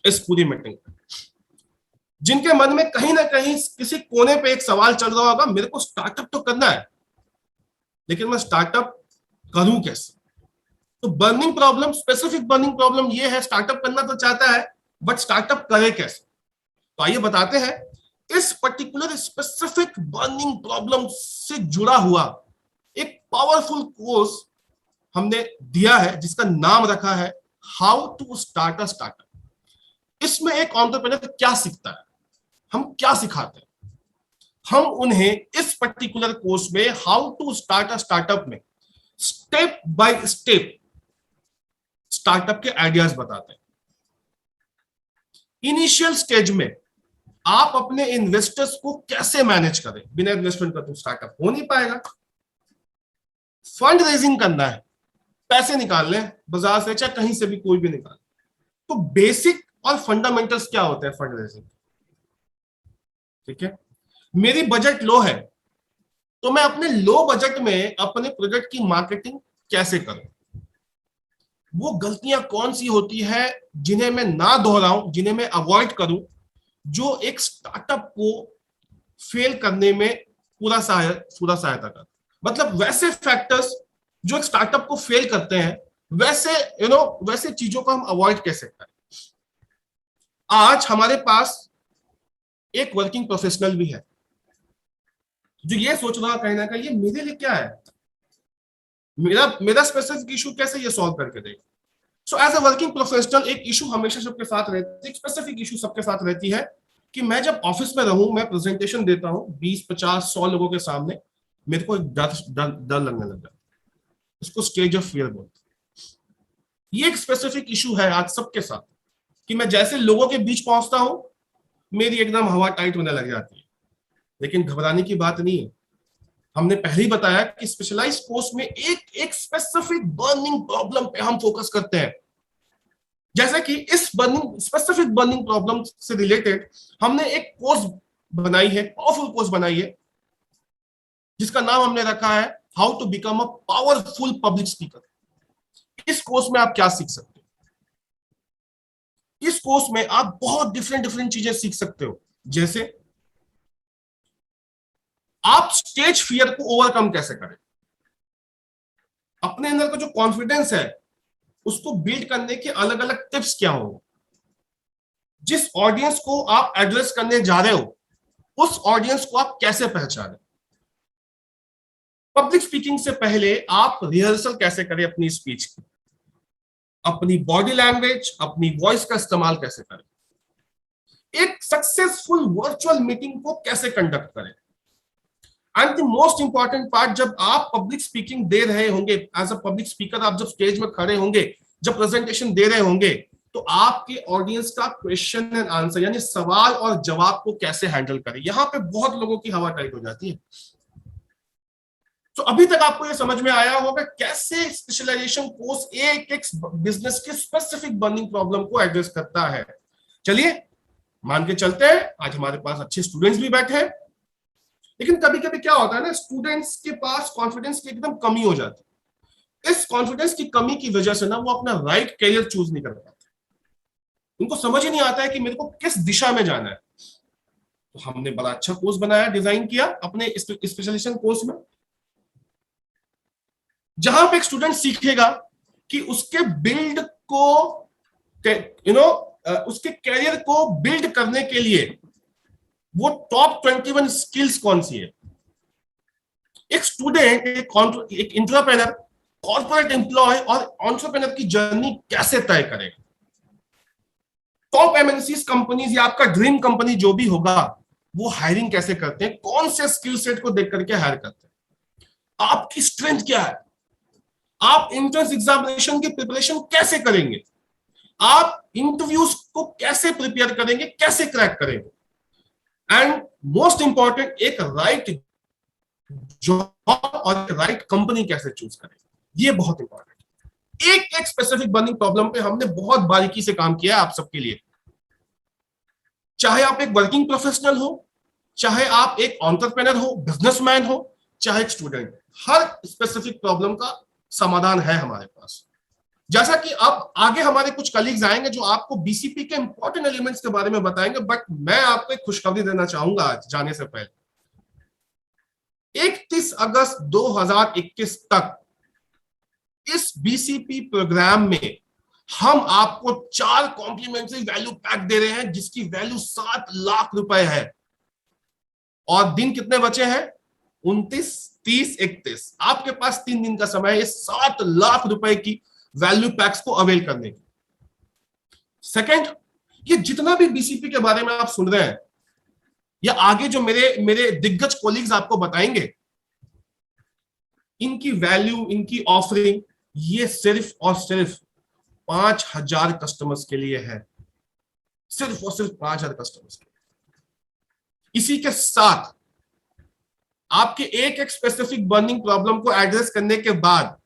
इस पूरी मीटिंग में, जिनके मन में कहीं ना कहीं किसी कोने पे एक सवाल चल रहा होगा, मेरे को स्टार्टअप तो करना है, लेकिन मैं स्टार्टअप करूं कैसे। तो burning problem, specific burning problem ये है, स्टार्टअप करना तो चाहता है बट स्टार्टअप करे कैसे। तो आइए बताते हैं, इस पर्टिकुलर स्पेसिफिक बर्निंग प्रॉब्लम से जुड़ा हुआ एक पावरफुल कोर्स हमने दिया है, जिसका नाम रखा है how to start a startup. इसमें एक एंटरप्रेन्योर क्या सीखता है, हम क्या सिखाते हैं, हम उन्हें इस पर्टिकुलर कोर्स में how to start a startup में स्टेप बाय स्टेप स्टार्टअप के आइडियाज बताते हैं। इनिशियल स्टेज में आप अपने इन्वेस्टर्स को कैसे मैनेज करें, बिना इन्वेस्टमेंट का तो स्टार्टअप हो नहीं पाएगा। फंड रेजिंग करना है, पैसे निकाल लें बाजार से, चाहे कहीं से भी कोई भी निकाल। तो बेसिक और फंडामेंटल्स क्या होते हैं फंड रेजिंग, ठीक है। मेरी बजट लो है, तो मैं अपने लो बजट में अपने प्रोडक्ट की मार्केटिंग कैसे करूं, वो गलतियां कौन सी होती है जिन्हें मैं ना दोहराऊं, जिन्हें मैं अवॉइड करूं, जो एक स्टार्टअप को फेल करने में पूरा सहायता कर। मतलब वैसे फैक्टर्स जो एक स्टार्टअप को फेल करते हैं, वैसे वैसे चीजों को हम अवॉइड कैसे करें। आज हमारे पास एक वर्किंग प्रोफेशनल भी है जो ये सोच रहा कहीं ना कहीं ये मेरे लिए क्या है, मेरा स्पेसिफिक इशू कैसे ये सॉल्व करके देगा। So as a working professional एक इशू हमेशा सबके साथ रहती है, एक स्पेसिफिक इशू सबके साथ रहती है कि मैं जब ऑफिस में रहूं, मैं प्रेजेंटेशन देता हूं 20, 50, 100 लोगों के सामने, मेरे को एक डर लगने लग जाता है। इसको स्टेज ऑफ फियर बोलते हैं। ये एक स्पेसिफिक इशू है आज सबके साथ कि मैं जैसे लोगों के बीच पहुंचता हूं, मेरी एकदम हवा टाइट होने लग जाती है। लेकिन घबराने की बात नहीं है, हमने पहले ही बताया कि स्पेशलाइज्ड कोर्स में एक स्पेसिफिक बर्निंग प्रॉब्लम पे हम फोकस करते हैं। जैसे कि इस स्पेसिफिक बर्निंग प्रॉब्लम से रिलेटेड हमने एक कोर्स बनाई है, पावरफुल कोर्स बनाई है, जिसका नाम हमने रखा है how to become a powerful public speaker. इस कोर्स में आप क्या सीख सकते हो, इस कोर्स में आप बहुत डिफरेंट चीजें सीख सकते हो। जैसे आप स्टेज फियर को ओवरकम कैसे करें, अपने अंदर का जो कॉन्फिडेंस है उसको बिल्ड करने के अलग अलग टिप्स क्या होंगे, जिस ऑडियंस को आप एड्रेस करने जा रहे हो उस ऑडियंस को आप कैसे पहचानें, पब्लिक स्पीकिंग से पहले आप रिहर्सल कैसे करें अपनी स्पीच की, अपनी बॉडी लैंग्वेज, अपनी वॉइस का इस्तेमाल कैसे करें, एक सक्सेसफुल वर्चुअल मीटिंग को कैसे कंडक्ट करें। And the most important part, जब आप पब्लिक स्पीकिंग दे रहे होंगे, एज अ पब्लिक स्पीकर आप जब स्टेज में खड़े होंगे, जब प्रेजेंटेशन दे रहे होंगे, तो आपके ऑडियंस का क्वेश्चन एंड आंसर यानी सवाल और जवाब को कैसे हैंडल करें। यहां पे बहुत लोगों की हवा टाइट हो जाती है। तो अभी तक आपको ये समझ में आया होगा कैसे स्पेशलाइजेशन कोर्स एक बिजनेस के स्पेसिफिक बर्निंग प्रॉब्लम को एड्रेस करता है। चलिए मान के चलते हैं, आज हमारे पास अच्छे स्टूडेंट्स भी बैठे हैं, लेकिन कभी कभी क्या होता है ना, स्टूडेंट्स के पास कॉन्फिडेंस की एकदम कमी हो जाती है। इस कॉन्फिडेंस की कमी की वजह से ना वो अपना राइट कैरियर चूज नहीं कर पाते, उनको समझ ही नहीं आता है कि मेरे को किस दिशा में जाना है। तो हमने बड़ा अच्छा कोर्स बनाया, डिजाइन किया अपने स्पेशलाइजेशन कोर्स में, जहां पे एक स्टूडेंट सीखेगा कि उसके बिल्ड को उसके कैरियर को बिल्ड करने के लिए वो टॉप 21 स्किल्स कौन सी है। एक स्टूडेंट, एक एंटरप्रेन्योर, कॉर्पोरेट एम्प्लॉय और एंटरप्रेन्योर की जर्नी कैसे तय करेगा। टॉप एमएनसीज कंपनीज या आपका ड्रीम कंपनी जो भी होगा, वो हायरिंग कैसे करते हैं, कौन से स्किल सेट को देख करके हायर करते हैं, आपकी स्ट्रेंथ क्या है, आप एंट्रेंस एग्जामिनेशन की प्रिपरेशन कैसे करेंगे, आप इंटरव्यूज को कैसे प्रिपेयर करेंगे, कैसे क्रैक करेंगे, एंड मोस्ट इंपॉर्टेंट एक राइट जॉब और राइट कंपनी कैसे चूज करेंगे। ये बहुत इंपॉर्टेंट है। एक स्पेसिफिक बर्निंग प्रॉब्लम पे हमने बहुत बारीकी से काम किया है आप सबके लिए। चाहे आप एक वर्किंग प्रोफेशनल हो, चाहे आप एक एंटरप्रेन्योर हो, बिजनेसमैन हो, चाहे एक स्टूडेंट, हर स्पेसिफिक प्रॉब्लम का समाधान है हमारे पास। जैसा कि अब आगे हमारे कुछ कलीग्स आएंगे जो आपको बीसीपी के इंपॉर्टेंट एलिमेंट्स के बारे में बताएंगे, बट मैं आपको एक खुशखबरी देना चाहूंगा आज जाने से पहले। 31 अगस्त 2021 तक इस बीसीपी प्रोग्राम में हम आपको 4 कॉम्प्लीमेंट्री वैल्यू पैक दे रहे हैं, जिसकी वैल्यू 7 लाख रुपए है। और दिन कितने बचे हैं? 29, 30, 31। आपके पास 3 दिन का समय है इस 7 लाख रुपए की वैल्यू पैक्स को अवेल करने की। सेकंड, ये जितना भी बीसीपी के बारे में आप सुन रहे हैं, या आगे जो मेरे दिग्गज कोलीग्स आपको बताएंगे, इनकी वैल्यू, इनकी ऑफरिंग, ये सिर्फ और सिर्फ 5000 कस्टमर्स के लिए है। सिर्फ और सिर्फ 5000 कस्टमर्स के लिए। इसी के साथ आपके एक स्पेसिफिक बर्निंग प्रॉब्लम को एड्रेस करने के बाद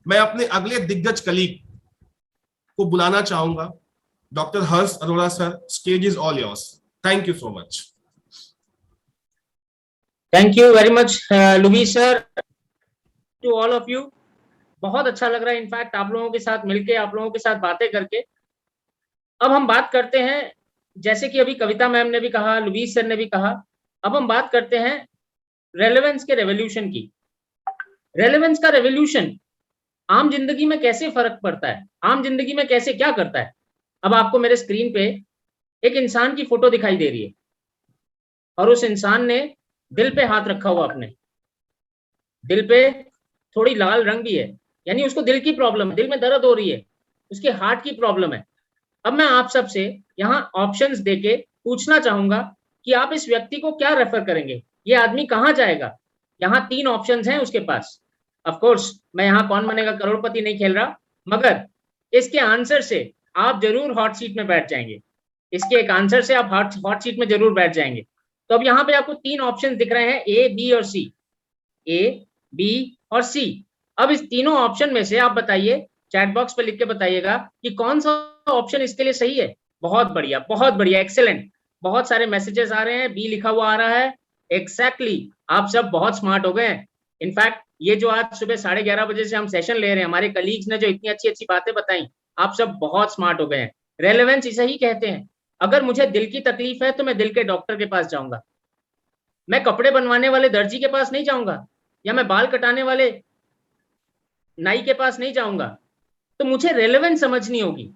मैं अपने अगले दिग्गज कलीग को बुलाना चाहूंगा। Doctor Harsh Arora sir, stage is all yours. Thank you so much. Thank you very much Lubish sir, to all of you. बहुत अच्छा लग रहा है इनफैक्ट आप लोगों के साथ मिलके, आप लोगों के साथ बातें करके। अब हम बात करते हैं, जैसे कि अभी कविता मैम ने भी कहा, लुबीस सर ने भी कहा, अब हम बात करते हैं रेलेवेंस के रेवोल्यूशन की। रेलेवेंस का रेवोल्यूशन आम जिंदगी में कैसे फर्क पड़ता है, आम जिंदगी में कैसे क्या करता है। अब आपको मेरे स्क्रीन पे एक इंसान की फोटो दिखाई दे रही है और उस इंसान ने दिल पे हाथ रखा हुआ, अपने दिल पे थोड़ी लाल रंग भी है, यानी उसको दिल की प्रॉब्लम है, दिल में दर्द हो रही है, उसके हार्ट की प्रॉब्लम है। अब मैं आप सबसे यहाँ ऑप्शंस देके पूछना चाहूंगा कि आप इस व्यक्ति को क्या रेफर करेंगे, ये आदमी कहाँ जाएगा। यहाँ 3 ऑप्शंस हैं उसके पास। ऑफ कोर्स मैं यहाँ कौन बनेगा करोड़पति नहीं खेल रहा, मगर इसके आंसर से आप जरूर हॉट सीट में बैठ जाएंगे। इसके एक आंसर से आप हॉट सीट में जरूर बैठ जाएंगे। तो अब यहाँ पे आपको 3 ऑप्शन दिख रहे हैं, ए, बी और सी। ए, बी और सी। अब इस तीनों ऑप्शन में से आप बताइए, चैट बॉक्स पे लिख के बताइएगा कि कौन सा ऑप्शन इसके लिए सही है। बहुत बढ़िया, बहुत बढ़िया, एक्सेलेंट। बहुत सारे मैसेजेस आ रहे हैं, बी लिखा हुआ आ रहा है। एग्जैक्टली, आप सब बहुत स्मार्ट हो गए हैं। इनफैक्ट ये जो आज सुबह 11:30 बजे से हम सेशन ले रहे हैं, हमारे कलीग्स ने जो इतनी अच्छी अच्छी बातें बताई, आप सब बहुत स्मार्ट हो गए हैं। रेलेवेंस इसे ही कहते हैं। अगर मुझे दिल की तकलीफ है तो मैं दिल के डॉक्टर के पास जाऊंगा, मैं कपड़े बनवाने वाले दर्जी के पास नहीं जाऊंगा, या मैं बाल कटाने वाले नाई के पास नहीं जाऊंगा। तो मुझे रेलेवेंस समझनी होगी।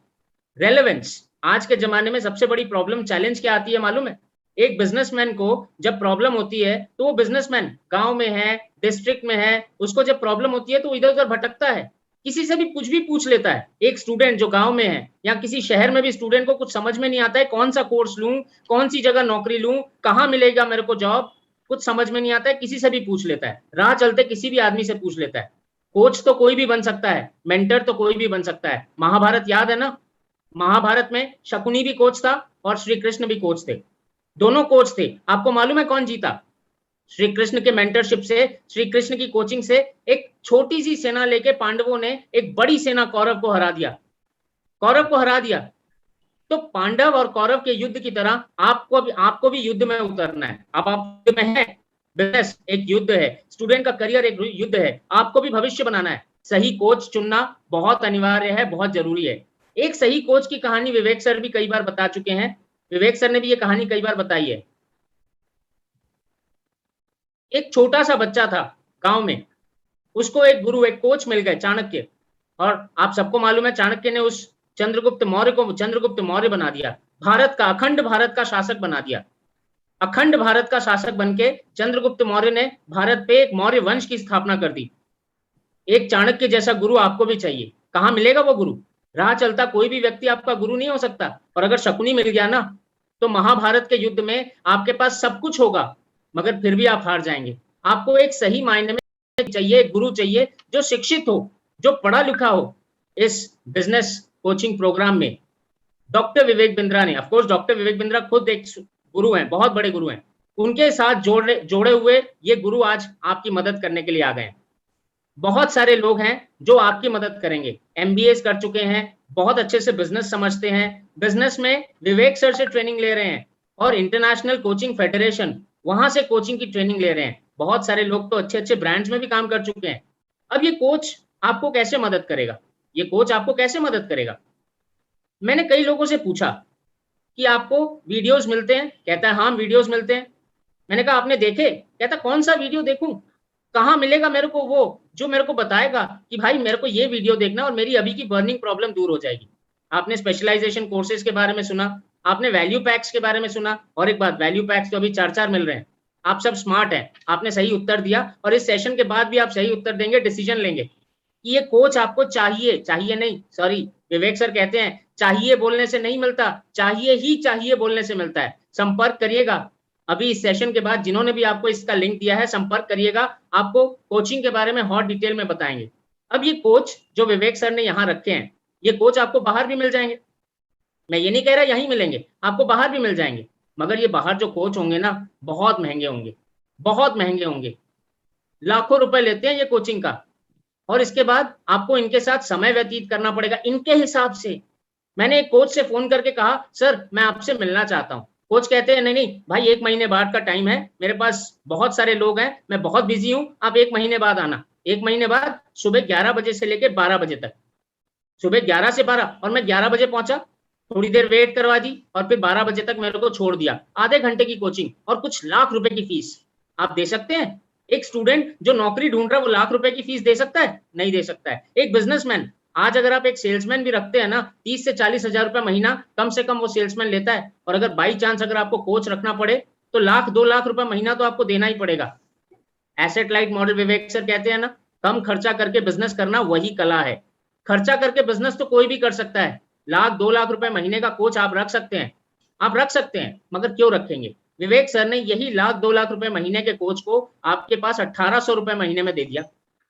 रेलेवेंस आज के जमाने में सबसे बड़ी प्रॉब्लम, चैलेंज क्या आती है मालूम है? एक बिजनेसमैन को जब प्रॉब्लम होती है तो वो बिजनेसमैन गांव में है, डिस्ट्रिक्ट में है, उसको जब प्रॉब्लम होती है तो इधर उधर भटकता है, किसी से भी कुछ भी पूछ लेता है। एक स्टूडेंट जो गांव में है या किसी शहर में भी स्टूडेंट को कुछ समझ में नहीं आता है, कौन सा कोर्स लूं, कौन सी जगह नौकरी लूं, कहाँ मिलेगा मेरे को जॉब, कुछ समझ में नहीं आता है, किसी से भी पूछ लेता है, राह चलते किसी भी आदमी से पूछ लेता है। कोच तो कोई भी बन सकता है, मेंटर तो कोई भी बन सकता है। महाभारत याद है ना? महाभारत में शकुनी भी कोच था और श्री कृष्ण भी कोच थे, दोनों कोच थे। आपको मालूम है कौन जीता? श्री कृष्ण के मेंटरशिप से, श्री कृष्ण की कोचिंग से एक छोटी सी सेना लेके पांडवों ने एक बड़ी सेना कौरव को हरा दिया, कौरव को हरा दिया। तो पांडव और कौरव के युद्ध की तरह आपको भी युद्ध में उतरना है। आप युद्ध में है, बिजनेस एक युद्ध है, स्टूडेंट का करियर एक युद्ध है, आपको भी भविष्य बनाना है। सही कोच चुनना बहुत अनिवार्य है, बहुत जरूरी है। एक सही कोच की कहानी विवेक सर भी कई बार बता चुके हैं, विवेक सर ने भी ये कहानी कई बार बताई है। एक छोटा सा बच्चा था गांव में, उसको एक गुरु, एक कोच मिल गए, चाणक्य। और आप सबको मालूम है चाणक्य ने उस चंद्रगुप्त मौर्य को चंद्रगुप्त मौर्य बना दिया, भारत का, अखंड भारत का शासक बना दिया। अखंड भारत का शासक बनके चंद्रगुप्त मौर्य ने भारत पे एक मौर्य वंश की स्थापना कर दी। एक चाणक्य जैसा गुरु आपको भी चाहिए। कहाँ मिलेगा वो गुरु? राह चलता कोई भी व्यक्ति आपका गुरु नहीं हो सकता। और अगर शकुनी मिल गया ना, तो महाभारत के युद्ध में आपके पास सब कुछ होगा, मगर फिर भी आप हार जाएंगे। आपको एक सही मायने में चाहिए, एक गुरु चाहिए जो शिक्षित हो, जो पढ़ा लिखा हो। इस बिजनेस कोचिंग प्रोग्राम में डॉक्टर विवेक बिंद्रा ने, ऑफकोर्स डॉक्टर विवेक बिंद्रा खुद एक गुरु हैं, बहुत बड़े गुरु हैं, उनके साथ जोड़े हुए ये गुरु आज आपकी मदद करने के लिए आ गए हैं। बहुत सारे लोग हैं जो आपकी मदद करेंगे, एमबीए कर चुके हैं, बहुत अच्छे से बिजनेस समझते हैं, बिजनेस में विवेक सर से ट्रेनिंग ले रहे हैं और इंटरनेशनल कोचिंग फेडरेशन, वहां से कोचिंग की ट्रेनिंग ले रहे हैं। बहुत सारे लोग तो अच्छे अच्छे ब्रांड्स में भी काम कर चुके हैं। अब ये कोच आपको कैसे मदद करेगा? ये कोच आपको कैसे मदद करेगा? मैंने कई लोगों से पूछा कि आपको वीडियोस मिलते हैं? कहता है हाँ वीडियोस मिलते हैं। मैंने कहा आपने देखे? कहता कौन सा वीडियो देखूं, कहाँ मिलेगा मेरे को वो जो मेरे को बताएगा कि भाई मेरे को ये वीडियो देखना और मेरी अभी की बर्निंग प्रॉब्लम दूर हो जाएगी। आपने स्पेशलाइजेशन कोर्सेज के बारे में सुना, आपने वैल्यू पैक्स के बारे में सुना, और एक बात, वैल्यू पैक्स तो अभी 4 मिल रहे हैं। आप सब स्मार्ट हैं, आपने सही उत्तर दिया और इस सेशन के बाद भी आप सही उत्तर देंगे, डिसीजन लेंगे कि ये कोच आपको चाहिए नहीं, सॉरी, विवेक सर कहते हैं चाहिए बोलने से नहीं मिलता, चाहिए बोलने से मिलता है। संपर्क करिएगा अभी इस सेशन के बाद, जिन्होंने भी आपको इसका लिंक दिया है संपर्क करिएगा, आपको कोचिंग के बारे में हॉट डिटेल में बताएंगे। अब ये कोच जो विवेक सर ने यहाँ रखे हैं, ये कोच आपको बाहर भी मिल जाएंगे। मैं ये नहीं कह रहा यहीं मिलेंगे, आपको बाहर भी मिल जाएंगे, मगर ये बाहर जो कोच होंगे ना, बहुत महंगे होंगे, बहुत महंगे होंगे, लाखों रुपए लेते हैं ये कोचिंग का। और इसके बाद आपको इनके साथ समय व्यतीत करना पड़ेगा इनके हिसाब से। मैंने एक कोच से फोन करके कहा सर मैं आपसे मिलना चाहता हूँ। कोच कहते हैं नहीं भाई, 1 महीने बाद का टाइम है, मेरे पास बहुत सारे लोग हैं, मैं बहुत बिजी हूँ, आप 1 महीने बाद आना। 1 महीने बाद सुबह 11 बजे से लेकर 12 बजे तक, सुबह 11 से 12, और मैं 11 बजे पहुंचा, थोड़ी देर वेट करवा दी और फिर 12 बजे तक मेरे को छोड़ दिया। आधे घंटे की कोचिंग और कुछ लाख रुपए की फीस। आप दे सकते हैं? एक स्टूडेंट जो नौकरी ढूंढ रहा है वो लाख रुपए की फीस दे सकता है? नहीं दे सकता है। एक बिजनेसमैन, आज अगर आप एक सेल्समैन भी रखते हैं ना, 30 से 40 हजार रुपए महीना कम से कम वो सेल्समैन लेता है। और अगर बाई चांस अगर आपको कोच रखना पड़े तो 1-2 लाख रुपए महीना तो आपको देना ही पड़ेगा। एसेट लाइट मॉडल विवेक सर कहते हैं ना, कम खर्चा करके बिजनेस करना वही कला है। खर्चा करके बिजनेस तो कोई भी कर सकता है। 1-2 लाख रुपए महीने का कोच आप रख सकते हैं, आप रख सकते हैं, मगर क्यों रखेंगे? विवेक सर ने यही 1-2 लाख रुपए महीने के कोच को आपके पास 1800 रुपए महीने में दे दिया।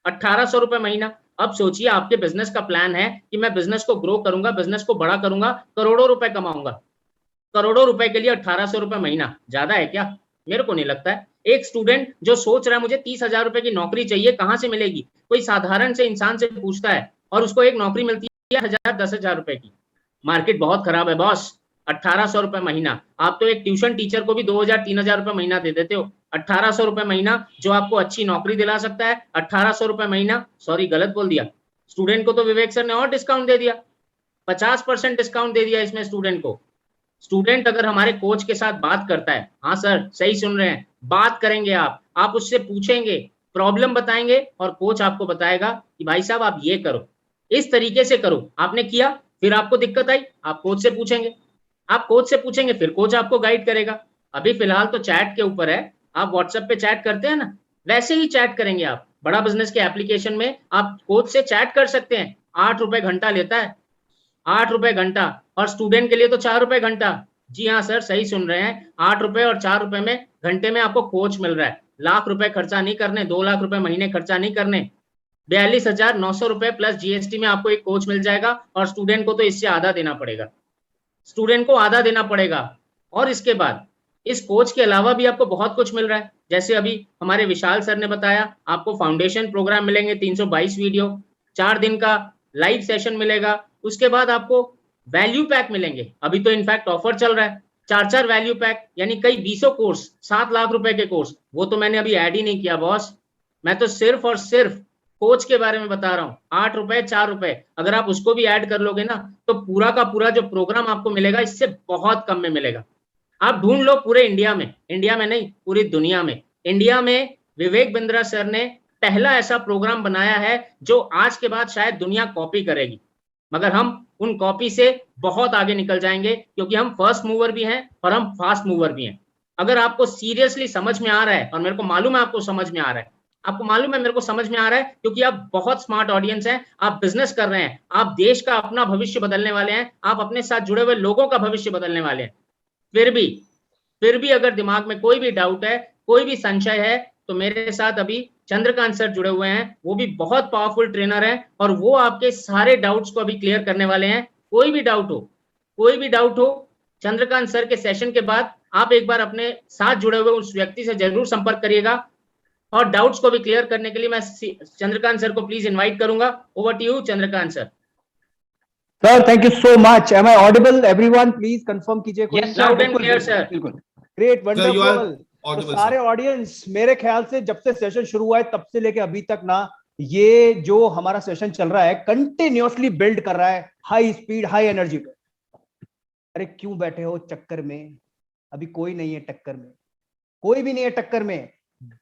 1800 रुपए महीना। अब सोचिए आपके बिजनेस का प्लान है कि मैं बिजनेस को ग्रो करूंगा, बिजनेस को बड़ा करूंगा, करोड़ों रुपए कमाऊंगा। करोड़ों रुपए के लिए 1800 रुपए महीना ज्यादा है क्या? मेरे को नहीं लगता है। एक स्टूडेंट जो सोच रहा है मुझे 30,000 रुपए की नौकरी चाहिए, कहां से मिलेगी? कोई साधारण से इंसान से पूछता है और उसको एक नौकरी मिलती है 10,000 रुपए की। मार्केट बहुत खराब है बॉस। 1800 रुपए महीना। आप तो एक ट्यूशन टीचर को भी 2,000-3,000 रुपए महीना दे देते हो। 1800 रुपए महीना जो आपको अच्छी नौकरी दिला सकता है, 1800 रुपए महीना, सॉरी गलत बोल दिया। स्टूडेंट को तो विवेक सर ने और डिस्काउंट दे दिया, 50% डिस्काउंट दे दिया इसमें स्टूडेंट को। स्टूडेंट अगर हमारे कोच के साथ बात करता है, हाँ सर सही सुन रहे हैं, बात करेंगे आप उससे पूछेंगे, प्रॉब्लम बताएंगे और कोच आपको बताएगा कि भाई साहब आप ये करो, इस तरीके से करो। आपने किया, फिर आपको दिक्कत आई, आप कोच से पूछेंगे, आप कोच से पूछेंगे, फिर कोच आपको गाइड करेगा। अभी फिलहाल तो चैट के ऊपर है, आप व्हाट्सएप पे चैट करते हैं ना, वैसे ही चैट करेंगे आप। बड़ा बिजनेस के एप्लीकेशन में आप कोच से चैट कर सकते हैं। 8 रुपए घंटा लेता है, 8 रुपए घंटा, और स्टूडेंट के लिए तो 4 रुपए घंटा। जी हाँ सर सही सुन रहे हैं, 8 रुपए और 4 रुपए में घंटे में आपको कोच मिल रहा है। लाख रुपए खर्चा नहीं करने, 2 लाख रुपए महीने खर्चा नहीं करने, 42,900 रुपए प्लस जीएसटी में आपको एक कोच मिल जाएगा। और स्टूडेंट को तो इससे आधा देना पड़ेगा, स्टूडेंट को आधा देना पड़ेगा। और इसके बाद इस कोच के अलावा भी आपको बहुत कुछ मिल रहा है। जैसे अभी हमारे विशाल सर ने बताया, आपको फाउंडेशन प्रोग्राम मिलेंगे, 322 वीडियो, 4 दिन का लाइव सेशन मिलेगा। उसके बाद आपको वैल्यू पैक मिलेंगे। अभी तो इनफैक्ट ऑफर चल रहा है, 4 वैल्यू पैक, यानी कई 20 कोर्स, 7 लाख रुपए के कोर्स। वो तो मैंने अभी ऐड ही नहीं किया बॉस, मैं तो सिर्फ और सिर्फ कोच के बारे में बता रहा हूँ। 8 रुपए 4 रुपए, अगर आप उसको भी ऐड कर लोगे ना, तो पूरा का पूरा जो प्रोग्राम आपको मिलेगा इससे बहुत कम में मिलेगा। आप ढूंढ लो पूरे इंडिया में नहीं पूरी दुनिया में। इंडिया में विवेक बिंद्रा सर ने पहला ऐसा प्रोग्राम बनाया है जो आज के बाद शायद दुनिया कॉपी करेगी, मगर हम उन कॉपी से बहुत आगे निकल जाएंगे क्योंकि हम फर्स्ट मूवर भी हैं और हम फास्ट मूवर भी हैं। अगर आपको सीरियसली समझ में आ रहा है, और मेरे को मालूम है आपको समझ में आ रहा है, आपको मालूम है मेरे को समझ में आ रहा है, क्योंकि आप बहुत स्मार्ट ऑडियंस हैं, आप बिजनेस कर रहे हैं, आप देश का अपना भविष्य बदलने वाले हैं, आप अपने साथ जुड़े हुए लोगों का भविष्य बदलने वाले हैं। फिर भी अगर दिमाग में कोई भी डाउट है, कोई भी संशय है, तो मेरे साथ अभी चंद्रकांत सर जुड़े हुए हैं, वो भी बहुत पावरफुल ट्रेनर है और वो आपके सारे डाउट्स को अभी क्लियर करने वाले हैं। कोई भी डाउट हो, चंद्रकांत सर के सेशन के बाद आप एक बार अपने साथ जुड़े हुए उस व्यक्ति से जरूर संपर्क करिएगा और डाउट्स को भी क्लियर करने के लिए मैं चंद्रकांत सर को प्लीज इनवाइट करूंगा। Over to you Chandrakant sir. Sir, thank you so much. Am I audible? Everyone, please confirm कीजिए। Yes, sir, Loud and बिल्कुल, clear, बिल्कुल, sir. बिल्कुल। Great, Sir, you are wonderful. तो audible, सारे sir. ऑडियंस मेरे ख्याल से जब से सेशन शुरू हुआ है तब से लेके अभी तक ना, ये जो हमारा सेशन चल रहा है कंटिन्यूअसली बिल्ड कर रहा है हाई स्पीड हाई एनर्जी पे। अरे क्यों बैठे हो चक्कर में? अभी कोई नहीं है टक्कर में, कोई भी नहीं है टक्कर में।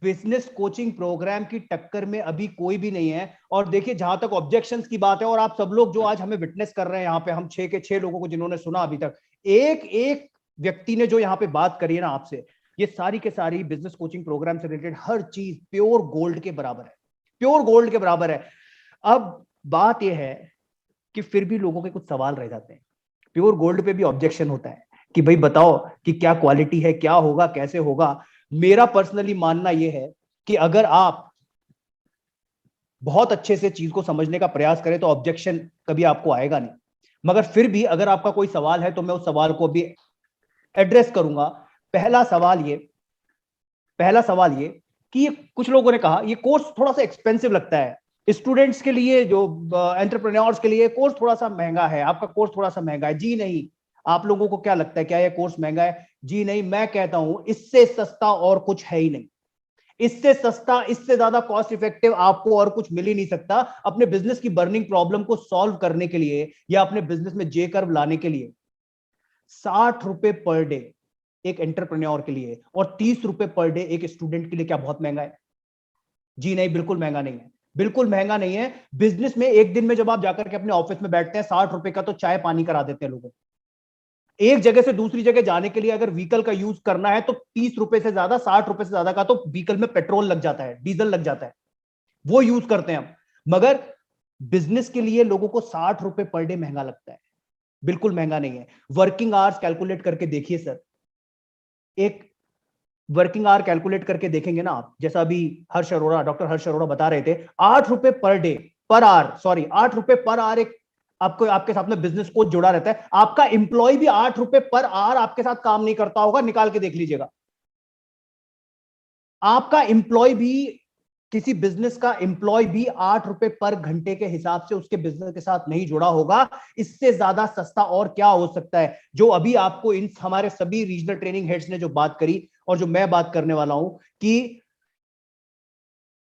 बिजनेस कोचिंग प्रोग्राम की टक्कर में अभी कोई भी नहीं है। और देखिए, जहां तक ऑब्जेक्शंस की बात है, और आप सब लोग जो आज हमें विटनेस कर रहे हैं यहाँ पे, हम 6 के 6 लोगों को जिन्होंने सुना अभी तक, एक एक व्यक्ति ने जो यहाँ पे बात करी है ना आपसे, ये सारी के सारी बिजनेस कोचिंग प्रोग्राम से रिलेटेड हर चीज प्योर गोल्ड के बराबर है, प्योर गोल्ड के बराबर है। अब बात यह है कि फिर भी लोगों के कुछ सवाल रह जाते हैं। प्योर गोल्ड पे भी ऑब्जेक्शन होता है कि भाई बताओ कि क्या क्वालिटी है, क्या होगा, कैसे होगा। मेरा पर्सनली मानना यह है कि अगर आप बहुत अच्छे से चीज को समझने का प्रयास करें तो ऑब्जेक्शन कभी आपको आएगा नहीं। मगर फिर भी अगर आपका कोई सवाल है तो मैं उस सवाल को भी एड्रेस करूंगा। पहला सवाल ये कि कुछ लोगों ने कहा ये कोर्स थोड़ा सा एक्सपेंसिव लगता है स्टूडेंट्स के लिए, जो एंटरप्रेन्योर्स के लिए कोर्स थोड़ा सा महंगा है, आपका कोर्स थोड़ा सा महंगा है। जी नहीं, आप लोगों को क्या लगता है, क्या यह कोर्स महंगा है? जी नहीं, मैं कहता हूं इससे सस्ता और कुछ है ही नहीं। इससे सस्ता, इससे ज्यादा कॉस्ट इफेक्टिव आपको और कुछ मिल ही नहीं सकता अपने बिजनेस की बर्निंग प्रॉब्लम को सॉल्व करने के लिए या अपने बिजनेस में जे कर्व लाने के लिए। 60 रुपए पर डे एक एंटरप्रेन्योर के लिए और 30 रुपए पर डे एक स्टूडेंट के लिए क्या बहुत महंगा है? जी नहीं, बिल्कुल महंगा नहीं है, बिल्कुल महंगा नहीं है। बिजनेस में एक दिन में जब आप जाकर के अपने ऑफिस में बैठते हैं, 60 रुपए का तो चाय पानी करा देते हैं लोगों। एक जगह से दूसरी जगह जाने के लिए अगर व्हीकल का यूज करना है तो 30 रुपए से ज्यादा, 60 रुपए से ज्यादा का तो व्हीकल में पेट्रोल लग जाता है, डीजल लग जाता है, वो यूज करते हैं हम। मगर बिजनेस के लिए लोगों को 60 रुपए पर डे महंगा लगता है, बिल्कुल महंगा नहीं है। वर्किंग आवर्स कैलकुलेट करके देखिए सर, एक वर्किंग आवर कैलकुलेट करके देखेंगे ना आप, जैसा अभी डॉक्टर हर्ष अरोड़ा बता रहे थे, 8 रुपए per day per hour, sorry 8 रुपए पर आवर एक आपको आपके साथ में बिजनेस कोच जुड़ा रहता है। आपका एम्प्लॉय भी 8 रुपए पर आवर आपके साथ काम नहीं करता होगा, निकाल के देख लीजिएगा। आपका एम्प्लॉय भी, किसी बिजनेस का एम्प्लॉय भी 8 रुपए पर घंटे के हिसाब से उसके बिजनेस के साथ नहीं जुड़ा होगा। इससे ज्यादा सस्ता और क्या हो सकता है? जो अभी आपको इन हमारे सभी रीजनल ट्रेनिंग हेड्स ने जो बात करी और जो मैं बात करने वाला हूं कि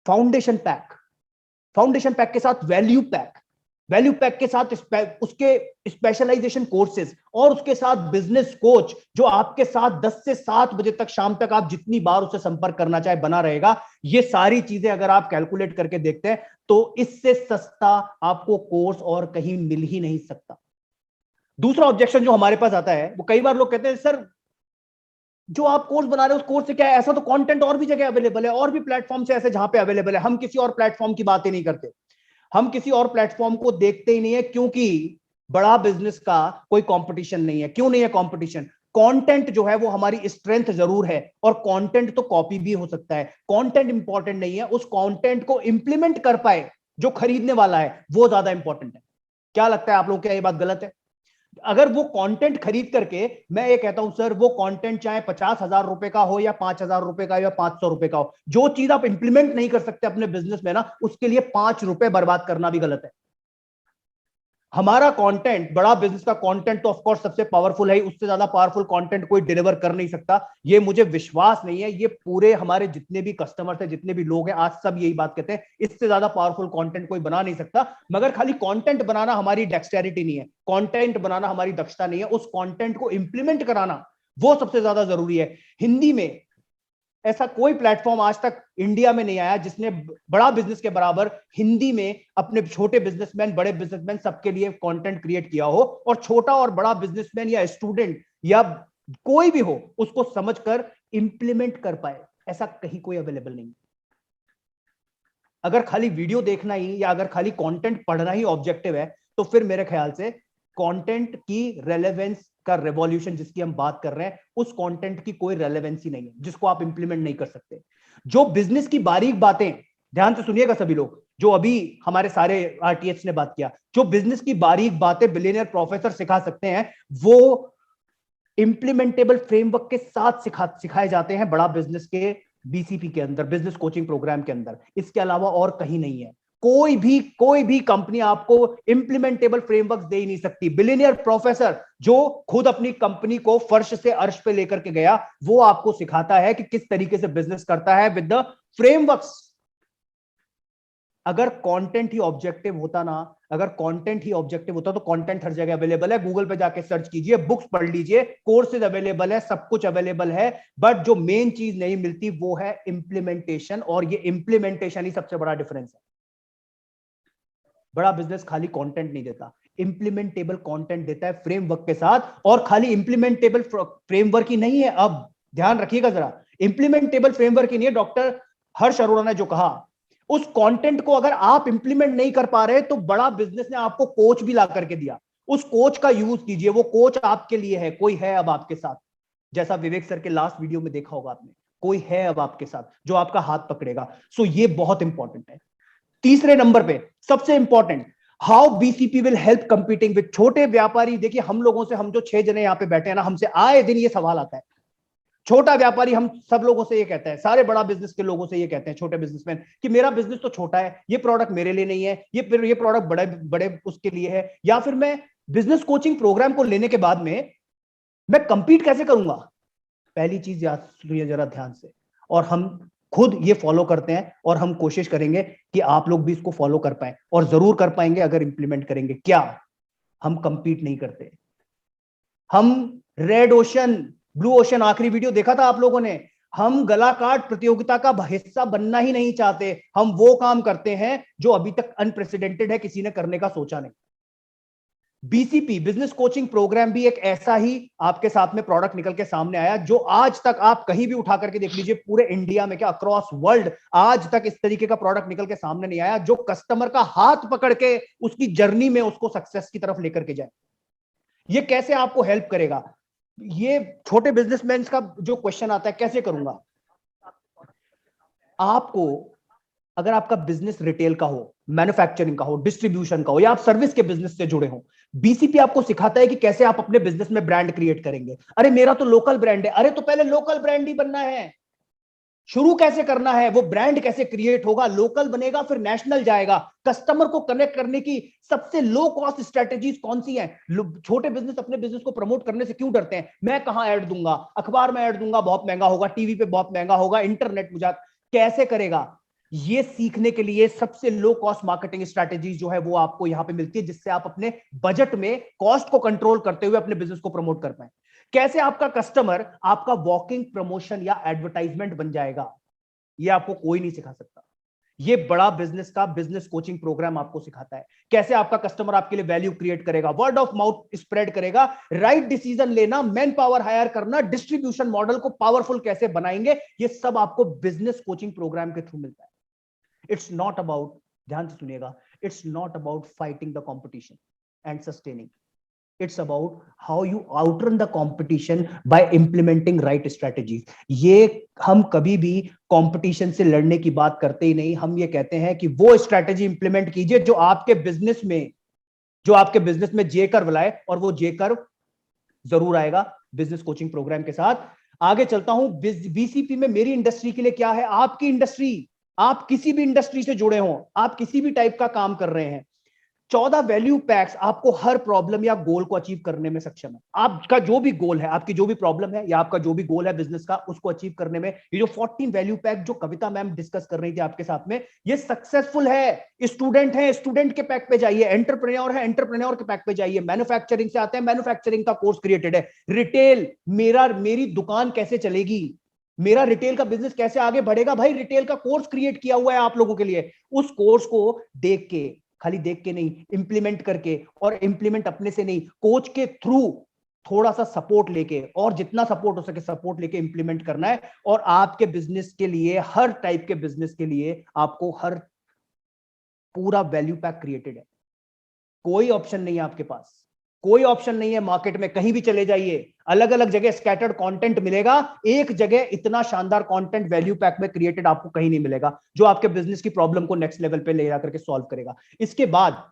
फाउंडेशन पैक के साथ वैल्यू पैक के साथ उसके स्पेशलाइजेशन कोर्सेज और उसके साथ बिजनेस कोच जो आपके साथ 10 से 7 बजे तक, शाम तक आप जितनी बार उससे संपर्क करना चाहे बना रहेगा। ये सारी चीजें अगर आप कैलकुलेट करके देखते हैं तो इससे सस्ता आपको कोर्स और कहीं मिल ही नहीं सकता। दूसरा ऑब्जेक्शन जो हमारे पास आता है, वो कई बार लोग कहते हैं सर जो आप कोर्स बना रहे हो उस कोर्स से क्या है, ऐसा तो कंटेंट और भी जगह अवेलेबल है, और भी प्लेटफॉर्म से ऐसे जहां पे अवेलेबल है। हम किसी और प्लेटफॉर्म की बात ही नहीं करते, हम किसी और प्लेटफॉर्म को देखते ही नहीं है, क्योंकि बड़ा बिजनेस का कोई कंपटीशन नहीं है। क्यों नहीं है कंपटीशन? कंटेंट जो है वो हमारी स्ट्रेंथ जरूर है, और कंटेंट तो कॉपी भी हो सकता है। कंटेंट इंपॉर्टेंट नहीं है, उस कंटेंट को इंप्लीमेंट कर पाए जो खरीदने वाला है वो ज्यादा इंपॉर्टेंट है। क्या लगता है आप लोगों को, क्या ये बात गलत है? अगर वो कंटेंट खरीद करके, मैं ये कहता हूं सर वो कंटेंट चाहे 50,000 रुपए का हो या 5,000 रुपए का या 500 रुपए का हो, जो चीज आप इंप्लीमेंट नहीं कर सकते अपने बिजनेस में ना, उसके लिए 5 रुपए बर्बाद करना भी गलत है। हमारा कंटेंट, बड़ा बिजनेस का कंटेंट तो ऑफ कोर्स सबसे पावरफुल है, उससे ज्यादा पावरफुल कंटेंट कोई डिलीवर कर नहीं सकता। ये मुझे विश्वास नहीं है, ये पूरे हमारे जितने भी कस्टमर्स हैं, जितने भी लोग हैं, आज सब यही बात कहते हैं, इससे ज्यादा पावरफुल कंटेंट कोई बना नहीं सकता। मगर खाली कंटेंट बनाना हमारी डेक्सटेरिटी नहीं है, कंटेंट बनाना हमारी दक्षता नहीं है, उस कंटेंट को इंप्लीमेंट कराना वो सबसे ज्यादा जरूरी है। हिंदी में ऐसा कोई प्लेटफॉर्म आज तक इंडिया में नहीं आया जिसने बड़ा बिजनेस के बराबर हिंदी में अपने छोटे बिजनेसमैन, बड़े बिजनेसमैन सबके लिए कंटेंट क्रिएट किया हो, और छोटा और बड़ा बिजनेसमैन या स्टूडेंट या कोई भी हो उसको समझकर इंप्लीमेंट कर पाए, ऐसा कहीं कोई अवेलेबल नहीं। अगर खाली वीडियो देखना ही या अगर खाली कंटेंट पढ़ना ही ऑब्जेक्टिव है तो फिर मेरे ख्याल से कंटेंट की रेलेवेंस का रेवोल्यूशन जिसकी हम बात कर रहे हैं, उस कंटेंट की कोई रेलेवेंस ही नहीं है जिसको आप इंप्लीमेंट नहीं कर सकते। जो बिजनेस की बारीक बातें, ध्यान से सुनिएगा सभी लोग, जो अभी हमारे सारे आरटीएच ने बात किया, जो बिजनेस की बारीक बातें बिलियनियर प्रोफेसर सिखा सकते हैं वो इंप्लीमेंटेबल फ्रेमवर्क के साथ सिखाए जाते हैं बड़ा बिजनेस के बीसीपी के अंदर, बिजनेस कोचिंग प्रोग्राम के अंदर। इसके अलावा और कहीं नहीं है। कोई भी कंपनी आपको इंप्लीमेंटेबल फ्रेमवर्क दे ही नहीं सकती। बिलियनियर प्रोफेसर जो खुद अपनी कंपनी को फर्श से अर्श पे लेकर के गया, वो आपको सिखाता है कि किस तरीके से बिजनेस करता है विद द फ्रेमवर्क्स। अगर कंटेंट ही ऑब्जेक्टिव होता ना, अगर कंटेंट ही ऑब्जेक्टिव होता तो कंटेंट हर जगह अवेलेबल है, गूगल पे जाके सर्च कीजिए, बुक्स पढ़ लीजिए, कोर्सेज अवेलेबल है, सब कुछ अवेलेबल है। बट जो मेन चीज नहीं मिलती वो है इंप्लीमेंटेशन, और ये इंप्लीमेंटेशन ही सबसे बड़ा डिफरेंस है। बड़ा बिजनेस खाली कंटेंट नहीं देता, इंप्लीमेंटेबल कंटेंट देता है फ्रेमवर्क के साथ। और खाली इंप्लीमेंटेबल फ्रेमवर्क ही नहीं है, अब ध्यान रखिएगा जरा, इंप्लीमेंटेबल फ्रेमवर्क ही नहीं है। डॉक्टर हर्ष अरोड़ा ने जो कहा, उस कंटेंट को अगर आप इंप्लीमेंट नहीं कर पा रहे तो बड़ा बिजनेस ने आपको कोच भी ला करके दिया, उस कोच का यूज कीजिए। वो कोच आपके लिए है, कोई है अब आपके साथ, जैसा विवेक सर के लास्ट वीडियो में देखा होगा आपने, कोई है अब आपके साथ जो आपका हाथ पकड़ेगा। सो ये बहुत इंपॉर्टेंट है। तीसरे नंबर पे सबसे important, how BCP will help competing with छोटे व्यापारी। देखिए हम लोगों से, हम जो 6 जने यहां पे बैठे हैं ना, हमसे आए दिन ये सवाल आता है। छोटा व्यापारी हम सब लोगों से ये कहता है, सारे बड़ा बिजनेस के लोगों से ये कहते हैं, छोटे बिजनेसमैन, कि मेरा बिजनेस तो छोटा है, ये प्रोडक्ट मेरे लिए नहीं है, ये प्रोडक्ट बड़े बड़े उसके लिए है, या फिर मैं बिजनेस कोचिंग प्रोग्राम को लेने के बाद में मैं कंपीट कैसे करूंगा। पहली चीज याद सुनिए जरा ध्यान से, और हम खुद ये फॉलो करते हैं और हम कोशिश करेंगे कि आप लोग भी इसको फॉलो कर पाए, और जरूर कर पाएंगे अगर इंप्लीमेंट करेंगे। क्या हम कंपीट नहीं करते, हम रेड ओशन ब्लू ओशन, आखिरी वीडियो देखा था आप लोगों ने, हम गला काट प्रतियोगिता का हिस्सा बनना ही नहीं चाहते। हम वो काम करते हैं जो अभी तक अनप्रेसिडेंटेड है, किसी ने करने का सोचा नहीं। बीसीपी बिजनेस कोचिंग प्रोग्राम भी एक ऐसा ही आपके साथ में प्रोडक्ट निकल के सामने आया, जो आज तक आप कहीं भी उठा करके देख लीजिए, पूरे इंडिया में क्या अक्रॉस वर्ल्ड आज तक इस तरीके का प्रोडक्ट निकल के सामने नहीं आया जो कस्टमर का हाथ पकड़ के उसकी जर्नी में उसको सक्सेस की तरफ लेकर के जाए। ये कैसे आपको हेल्प करेगा, ये छोटे बिजनेसमैन का जो क्वेश्चन आता है, कैसे करूंगा। आपको अगर आपका बिजनेस रिटेल का हो, मैन्युफैक्चरिंग का हो, डिस्ट्रीब्यूशन का हो, या आप सर्विस के बिजनेस से जुड़े हो, बीसीपी आपको सिखाता है कि कैसे आप अपने बिजनेस में ब्रांड क्रिएट करेंगे। अरे मेरा तो लोकल ब्रांड है, अरे तो पहले लोकल ब्रांड ही बनना है, शुरू कैसे करना है, वो ब्रांड कैसे क्रिएट होगा, लोकल बनेगा फिर नेशनल जाएगा। कस्टमर को कनेक्ट करने की सबसे लो कॉस्ट स्ट्रेटेजीज कौन सी हैं। छोटे बिजनेस अपने बिजनेस को प्रमोट करने से क्यों डरते हैं, मैं कहां ऐड दूंगा, अखबार में ऐड दूंगा बहुत महंगा होगा, टीवी पे बहुत महंगा होगा, इंटरनेट मुझे कैसे करेगा। ये सीखने के लिए सबसे लो कॉस्ट मार्केटिंग स्ट्रेटेजी जो है वो आपको यहां पे मिलती है, जिससे आप अपने बजट में कॉस्ट को कंट्रोल करते हुए अपने बिजनेस को प्रमोट कर पाए। कैसे आपका कस्टमर आपका वॉकिंग प्रमोशन या एडवर्टाइजमेंट बन जाएगा, ये आपको कोई नहीं सिखा सकता। ये बड़ा बिजनेस का बिजनेस कोचिंग प्रोग्राम आपको सिखाता है कैसे आपका कस्टमर आपके लिए वैल्यू क्रिएट करेगा, वर्ड ऑफ माउथ स्प्रेड करेगा, राइट डिसीजन लेना, मैन पावर हायर करना, डिस्ट्रीब्यूशन मॉडल को पावरफुल कैसे बनाएंगे, ये सब आपको बिजनेस कोचिंग प्रोग्राम के थ्रू मिलता है। इट्स नॉट अबाउट, ध्यान से सुनिएगा, it's not about fighting the competition and sustaining, it's about how you outrun the competition by implementing right strategies। ये हम कभी भी कंपटीशन से लड़ने की बात करते ही नहीं, हम ये कहते हैं कि वो स्ट्रैटेजी इंप्लीमेंट कीजिए जो आपके बिजनेस में जे कर्व लाए, और वो जे कर्व जरूर आएगा बिजनेस कोचिंग प्रोग्राम के साथ। आगे चलता हूं, बीसीपी में मेरी इंडस्ट्री के लिए क्या है, आपकी इंडस्ट्री, आप किसी भी इंडस्ट्री से जुड़े हो, आप किसी भी टाइप का काम कर रहे हैं, 14 वैल्यू पैक्स आपको हर प्रॉब्लम या गोल को अचीव करने में सक्षम है। आपका जो भी गोल है, आपकी जो भी प्रॉब्लम है, या आपका जो भी गोल है बिजनेस का, उसको अचीव करने में ये जो 14 वैल्यू पैक जो कविता मैम डिस्कस कर रही थी आपके साथ में, ये सक्सेसफुल है। स्टूडेंट है, स्टूडेंट के पैक पे जाइए, एंटरप्रेन्योर है, एंटरप्रेन्योर के पैक पे जाइए, मैन्युफैक्चरिंग से आते हैं, मैन्युफैक्चरिंग का कोर्स क्रिएटेड है, रिटेल, मेरी दुकान कैसे चलेगी, मेरा रिटेल का बिजनेस कैसे आगे बढ़ेगा? भाई रिटेल का कोर्स क्रिएट किया हुआ है आप लोगों के लिए, उस कोर्स को देख के, खाली देख के नहीं, इंप्लीमेंट करके, और इंप्लीमेंट अपने से नहीं, कोच के थ्रू थोड़ा सा सपोर्ट लेके, और जितना सपोर्ट हो सके सपोर्ट लेके इंप्लीमेंट करना है। और आपके बिजनेस के लिए, हर टाइप के बिजनेस के लिए आपको हर पूरा वैल्यू पैक क्रिएटेड है। कोई ऑप्शन नहीं है आपके पास, कोई ऑप्शन नहीं है। मार्केट में कहीं भी चले जाइए, अलग अलग जगह स्कैटर्ड कंटेंट मिलेगा, एक जगह इतना शानदार कंटेंट वैल्यू पैक में क्रिएटेड आपको कहीं नहीं मिलेगा, जो आपके बिजनेस की प्रॉब्लम को नेक्स्ट लेवल पे ले जाकर के सॉल्व करेगा। इसके बाद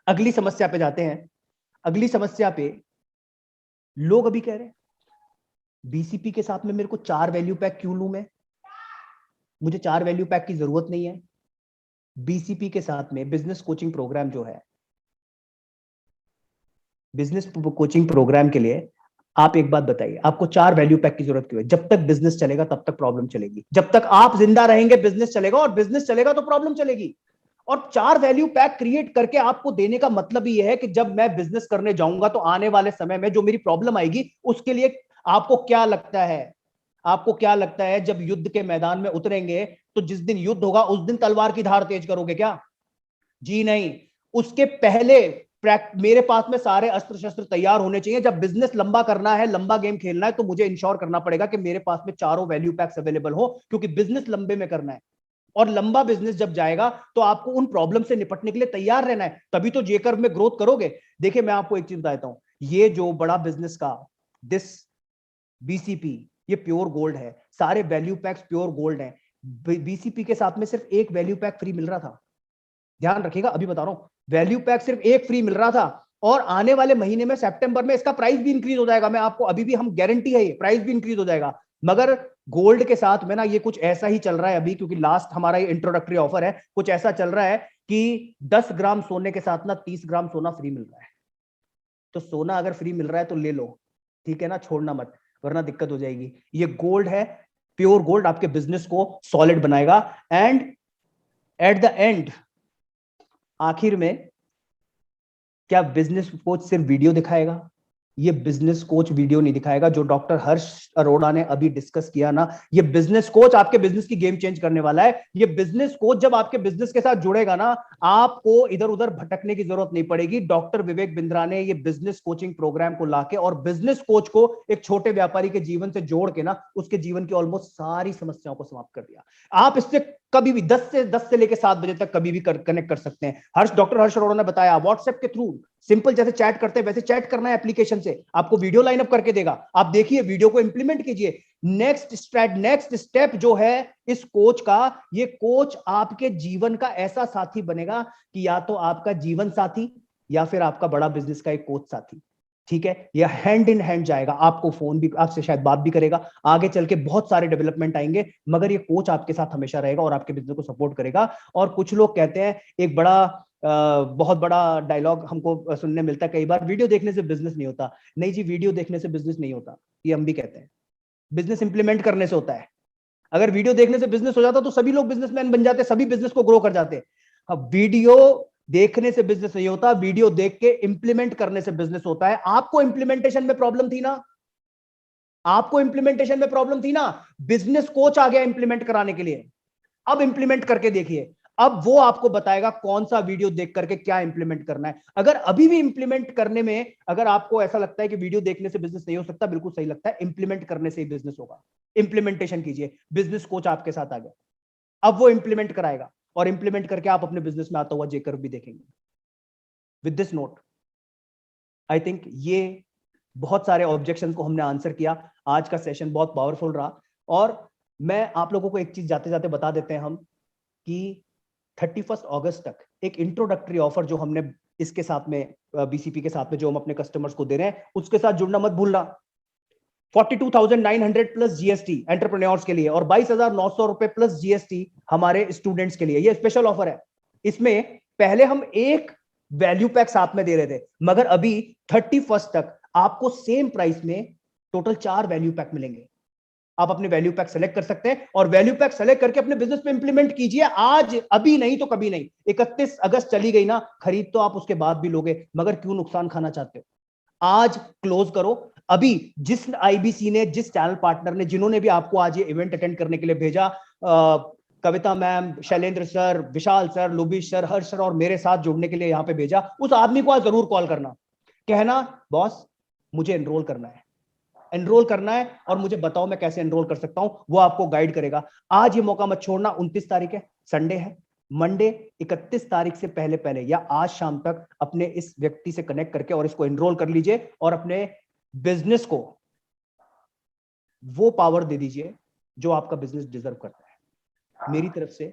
अगली समस्या पे जाते हैं। अगली समस्या पे लोग अभी कह रहे हैं बीसीपी के साथ में मेरे को 4 वैल्यू पैक क्यों लूं? मैं, मुझे 4 वैल्यू पैक की जरूरत नहीं है। बीसीपी के साथ में बिजनेस कोचिंग प्रोग्राम जो है, बिजनेस कोचिंग प्रोग्राम के लिए आप एक बात बताइए, आपको 4 वैल्यू पैक की जरूरत क्यों है? जब तक बिजनेस चलेगा तब तक प्रॉब्लम चलेगी, जब तक आप जिंदा रहेंगे बिजनेस चलेगा, और बिजनेस चलेगा तो प्रॉब्लम चलेगी। और 4 वैल्यू पैक क्रिएट करके आपको देने का मतलब ये है कि जब मैं बिजनेस करने जाऊंगा तो आने वाले समय में जो मेरी प्रॉब्लम आएगी, उसके लिए आपको क्या लगता है, आपको क्या लगता है जब युद्ध के मैदान में उतरेंगे तो जिस दिन युद्ध होगा उस दिन तलवार की धार तेज करोगे क्या? जी नहीं, उसके पहले मेरे पास में सारे अस्त्र शस्त्र तैयार होने चाहिए। जब बिजनेस लंबा करना है, लंबा गेम खेलना है, तो मुझे इंश्योर करना पड़ेगा कि मेरे पास में चारों वैल्यू पैक्स अवेलेबल हो, क्योंकि बिजनेस लंबे में करना है। और लंबा बिजनेस जब जाएगा तो आपको उन प्रॉब्लम से निपटने के लिए तैयार रहना है, तभी तो जे कर्व में ग्रोथ करोगे। देखिए मैं आपको एक चीज बताता हूं, ये जो बड़ा बिजनेस का दिस बीसीपी, ये प्योर गोल्ड है, सारे वैल्यू पैक्स प्योर गोल्ड है। बीसीपी के साथ में सिर्फ एक वैल्यू पैक फ्री मिल रहा था, ध्यान रखिएगा, अभी बता रहा हूं, वैल्यू पैक सिर्फ एक फ्री मिल रहा था। और आने वाले महीने में सितंबर में इसका प्राइस भी इंक्रीज हो जाएगा। मैं आपको अभी भी, हम गारंटी है, ये प्राइस भी इंक्रीज हो जाएगा। मगर गोल्ड के साथ में ना ये कुछ ऐसा ही चल रहा है अभी, क्योंकि लास्ट हमारा ये इंट्रोडक्टरी ऑफर है, कुछ ऐसा चल रहा है कि 10 ग्राम सोने के साथ ना 30 ग्राम सोना फ्री मिल रहा है। तो सोना अगर फ्री मिल रहा है तो ले लो, ठीक है ना, छोड़ना मत, वरना दिक्कत हो जाएगी। ये गोल्ड है, प्योर गोल्ड, आपके बिजनेस को सॉलिड बनाएगा। एंड एट द एंड, आखिर में, क्या बिजनेस कोच सिर्फ वीडियो दिखाएगा? ये बिजनेस कोच वीडियो नहीं दिखाएगा। जो डॉक्टर हर्ष अरोड़ा ने अभी डिस्कस किया ना, ये बिजनेस कोच आपके बिजनेस की गेम चेंज करने वाला है। ये बिजनेस कोच जब आपके बिजनेस के साथ जुड़ेगा ना, आपको इधर उधर भटकने की जरूरत नहीं पड़ेगी। डॉक्टर विवेक बिंद्रा ने ये बिजनेस कोचिंग प्रोग्राम को लाके और बिजनेस कोच को एक छोटे व्यापारी के जीवन से जोड़ के ना, उसके जीवन की ऑलमोस्ट सारी समस्याओं को समाप्त कर दिया। आप इससे कभी भी 10 से लेकर 7 बजे तक कभी भी कनेक्ट कर सकते हैं। डॉक्टर हर्ष अरोड़ा ने बताया, व्हाट्सएप के थ्रू सिंपल जैसे चैट करते हैं वैसे चैट करना है एप्लीकेशन से, आपको वीडियो लाइन अप करके देगा। आप देखिए, वीडियो को इंप्लीमेंट कीजिए। नेक्स्ट स्टेप जो है इस कोच का, ये कोच आपके जीवन का ऐसा साथी बनेगा कि या तो आपका जीवन साथी या फिर आपका बड़ा बिजनेस का एक कोच साथी, ठीक है। यह हैंड इन हैंड जाएगा। आपको फोन भी, आपसे शायद बात भी करेगा, आगे चल के बहुत सारे डेवलपमेंट आएंगे, मगर ये कोच आपके साथ हमेशा रहेगा और आपके बिजनेस को सपोर्ट करेगा। और कुछ लोग कहते हैं, एक बहुत बड़ा डायलॉग हमको सुनने मिलता है कई बार, वीडियो देखने से बिजनेस नहीं होता। नहीं जी, वीडियो देखने से बिजनेस नहीं होता, ये हम भी कहते हैं। बिजनेस इंप्लीमेंट करने से होता है। अगर वीडियो देखने से बिजनेस हो जाता तो सभी लोग बिजनेसमैन बन जाते, सभी बिजनेस को ग्रो कर जाते। अब वीडियो देखने से बिजनेस नहीं होता, वीडियो देख के इंप्लीमेंट करने से बिजनेस होता है। आपको इंप्लीमेंटेशन में प्रॉब्लम थी ना, आपको इंप्लीमेंटेशन में प्रॉब्लम थी ना, बिजनेस कोच आ गया इंप्लीमेंट कराने के लिए। अब इंप्लीमेंट करके देखिए, अब वो आपको बताएगा कौन सा वीडियो देख करके क्या इंप्लीमेंट करना है। अगर अभी भी इंप्लीमेंट करने में, अगर आपको ऐसा लगता है कि वीडियो देखने से बिजनेस नहीं हो सकता, बिल्कुल सही लगता है, इंप्लीमेंट करने से ही बिजनेस होगा। इंप्लीमेंटेशन कीजिए, बिजनेस कोच आपके साथ आ गया, अब वो इंप्लीमेंट कराएगा और इंप्लीमेंट करके आप अपने बिजनेस में आता हुआ जे कर्व भी देखेंगे। With this note, I think ये बहुत सारे ऑब्जेक्शन को हमने आंसर किया। आज का सेशन बहुत पावरफुल रहा। और मैं आप लोगों को एक चीज जाते जाते बता देते हैं हम, कि 31 अगस्त तक एक इंट्रोडक्टरी ऑफर जो हमने इसके साथ में, बीसीपी के साथ में जो हम अपने कस्टमर्स को दे रहे हैं, उसके साथ जुड़ना मत भूलना। 42,900 प्लस जीएसटी एंटरप्रेन्योर्स के लिए और 22,900 रुपए प्लस जीएसटी हमारे स्टूडेंट्स के लिए। ये स्पेशल ऑफर है। इसमें पहले हम एक वैल्यू पैक साथ में दे रहे थे, मगर अभी 31 तक आपको सेम प्राइस में टोटल 4 वैल्यू पैक मिलेंगे। आप अपने वैल्यू पैक सेलेक्ट कर सकते हैं और वैल्यू पैक सेलेक्ट करके अपने बिजनेस पे इंप्लीमेंट कीजिए। आज, अभी नहीं तो कभी नहीं। 31 अगस्त चली गई ना, खरीद तो आप उसके बाद भी लोगे, मगर क्यों नुकसान खाना चाहते हो? आज क्लोज करो, अभी जिस आईबीसी ने, जिस चैनल पार्टनर ने, जिन्होंने भी आपको आज ये इवेंट अटेंड करने के लिए भेजा, कविता मैम, शैलेंद्र सर, विशाल सर, लुबीश सर, हर्ष सर और मेरे साथ जुड़ने के लिए यहाँ पे भेजा, उस आदमी को आज जरूर कॉल करना, कहना बॉस मुझे एनरोल करना है, एनरोल करना है और मुझे बताओ मैं कैसे एनरोल कर सकता हूं, वो आपको गाइड करेगा। आज ये मौका मत छोड़ना। 29 तारीख है, संडे है, मंडे 31 तारीख से पहले पहले या आज शाम तक अपने इस व्यक्ति से कनेक्ट करके और इसको एनरोल कर लीजिए और अपने बिजनेस को वो पावर दे दीजिए जो आपका बिजनेस डिजर्व करता है। मेरी तरफ से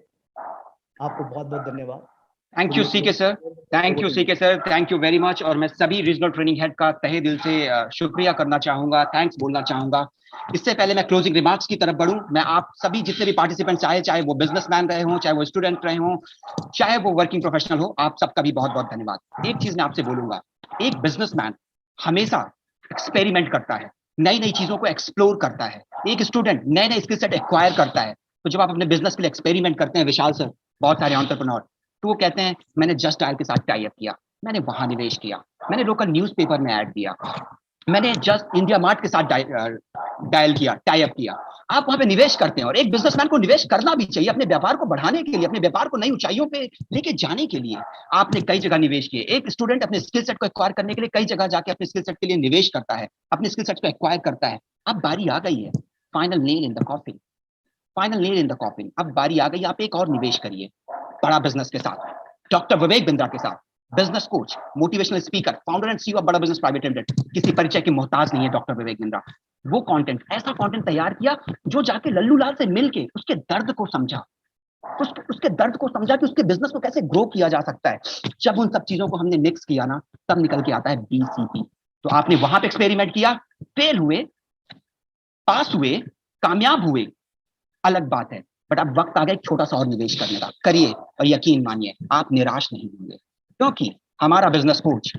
आपको बहुत बहुत धन्यवाद। Thank you CK sir, thank you CK sir, thank you very much. और मैं सभी रीजनल ट्रेनिंग हेड का तहे दिल से शुक्रिया करना चाहूंगा, थैंक्स बोलना चाहूंगा। इससे पहले मैं क्लोजिंग रिमार्क्स की तरफ बढ़ूं, मैं आप सभी जितने भी पार्टिसिपेंट, चाहे वो बिजनेसमैन रहे हों, चाहे वो स्टूडेंट रहे हों, चाहे वो वर्किंग प्रोफेशनल हो, आप सबका भी बहुत बहुत धन्यवाद। एक चीज मैं आपसे बोलूंगा, एक बिजनेसमैन हमेशा एक्सपेरिमेंट करता है, नई नई चीजों को एक्सप्लोर करता है। एक स्टूडेंट नए नए स्किल सेट एक्वायर करता है। तो जब आप अपने बिजनेस के लिए एक्सपेरिमेंट करते हैं, विशाल सर, बहुत सारे एंटरप्रेन्योर, तो वो कहते हैं मैंने जस्ट डायल के साथ टाई अप किया, मैंने वहां निवेश किया, मैंने लोकल न्यूज़पेपर में ऐड दिया, मैंने जस्ट इंडिया मार्ट के साथ डायल किया, टाई अप किया। आप वहां पे निवेश करते हैं और एक बिजनेसमैन को निवेश करना भी चाहिए अपने व्यापार को बढ़ाने के लिए, अपने व्यापार को नई ऊंचाइयों पे लेके जाने के लिए। आपने कई जगह निवेश किए। एक स्टूडेंट अपने स्किल सेट को एक्वायर करने के लिए कई जगह जाके अपने स्किल सेट के लिए निवेश करता है, अपने स्किल सेट को एक्वायर करता है। अब बारी आ गई है, final nail in the coffin, final nail in the coffin. अब बारी आ गई, आप एक और निवेश करिए बड़ा बिजनेस के साथ, डॉक्टर विवेक बिंद्रा के साथ, business coach, motivational speaker, founder and CEO of बड़ा बिजनेस प्राइवेट लिमिटेड। किसी परिचय के मोहताज नहीं है डॉक्टर विवेक बिंद्रा। वो कंटेंट, ऐसा कंटेंट तैयार किया जो जाके लल्लू लाल से मिलके उसके दर्द को समझा, उसके दर्द को समझा कि उसके बिजनेस को कैसे ग्रो किया जा सकता है। जब उन सब चीजों को हमने मिक्स किया ना, तब निकल के आता है बीसीपी। तो आपने वहां पे एक्सपेरिमेंट किया, फेल हुए, पास हुए, कामयाब हुए, अलग बात है, बट अब वक्त आ गया एक छोटा सा और निवेश करने का। करिए और यकीन मानिए आप निराश नहीं होंगे, क्योंकि हमारा बिजनेस कोच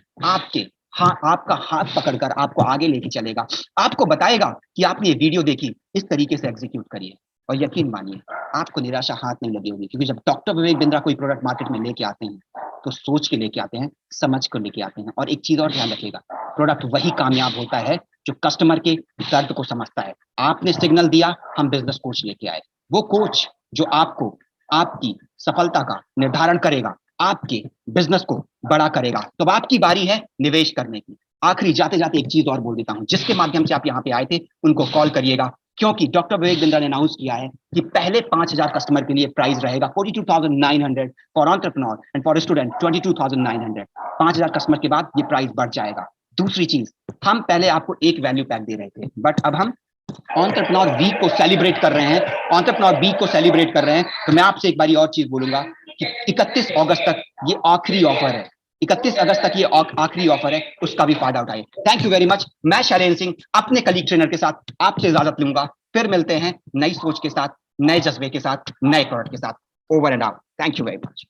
आपका हाथ पकड़कर आपको आगे लेके चलेगा, आपको बताएगा कि आपने ये वीडियो देखी, इस तरीके से एग्जीक्यूट करिए और यकीन मानिए आपको निराशा हाथ नहीं लगी होगी। क्योंकि जब डॉक्टर विवेक बिंद्रा कोई प्रोडक्ट मार्केट में लेके आते हैं तो सोच के लेके आते हैं, समझ कर लेके आते हैं। और एक चीज और ध्यान रखिएगा, प्रोडक्ट वही कामयाब होता है जो कस्टमर के दर्द को समझता है। आपने सिग्नल दिया, हम बिजनेस कोच लेके आए, वो कोच जो आपको आपकी सफलता का निर्धारण करेगा, आपके बिजनेस को बड़ा करेगा। तो अब आपकी बारी है निवेश करने की। आखिरी जाते जाते एक चीज और बोल देता हूं, जिसके माध्यम से आप यहाँ पे आए थे उनको कॉल करिएगा, क्योंकि डॉक्टर विवेक बिंद्रा ने अनाउंस किया है कि पहले 5000 कस्टमर के लिए प्राइस रहेगा 42,900 for entrepreneur and for student 22,900। 5000 customer के बाद ये प्राइस बढ़ जाएगा। दूसरी चीज, हम पहले आपको एक वैल्यू पैक दे रहे थे, बट अब हम एंटरप्रेन्योर वीक को सेलिब्रेट कर रहे हैं, एंटरप्रेन्योर वीक को सेलिब्रेट कर रहे हैं। तो मैं आपसे एक बारी और चीज बोलूंगा कि 31 अगस्त तक ये आखिरी ऑफर है, 31 अगस्त तक ये आखिरी ऑफर है, उसका भी फायदा उठाइए। Thank you very much. मैं शैलेंद्र सिंह अपने कलीग ट्रेनर के साथ आपसे इजाजत लूंगा, फिर मिलते हैं नई सोच के साथ, नए जज्बे के साथ, नए प्रोडक्ट के साथ। Over and out. Thank you very much.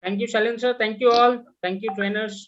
Thank you, Shailendra sir. Thank you all. Thank you, trainers.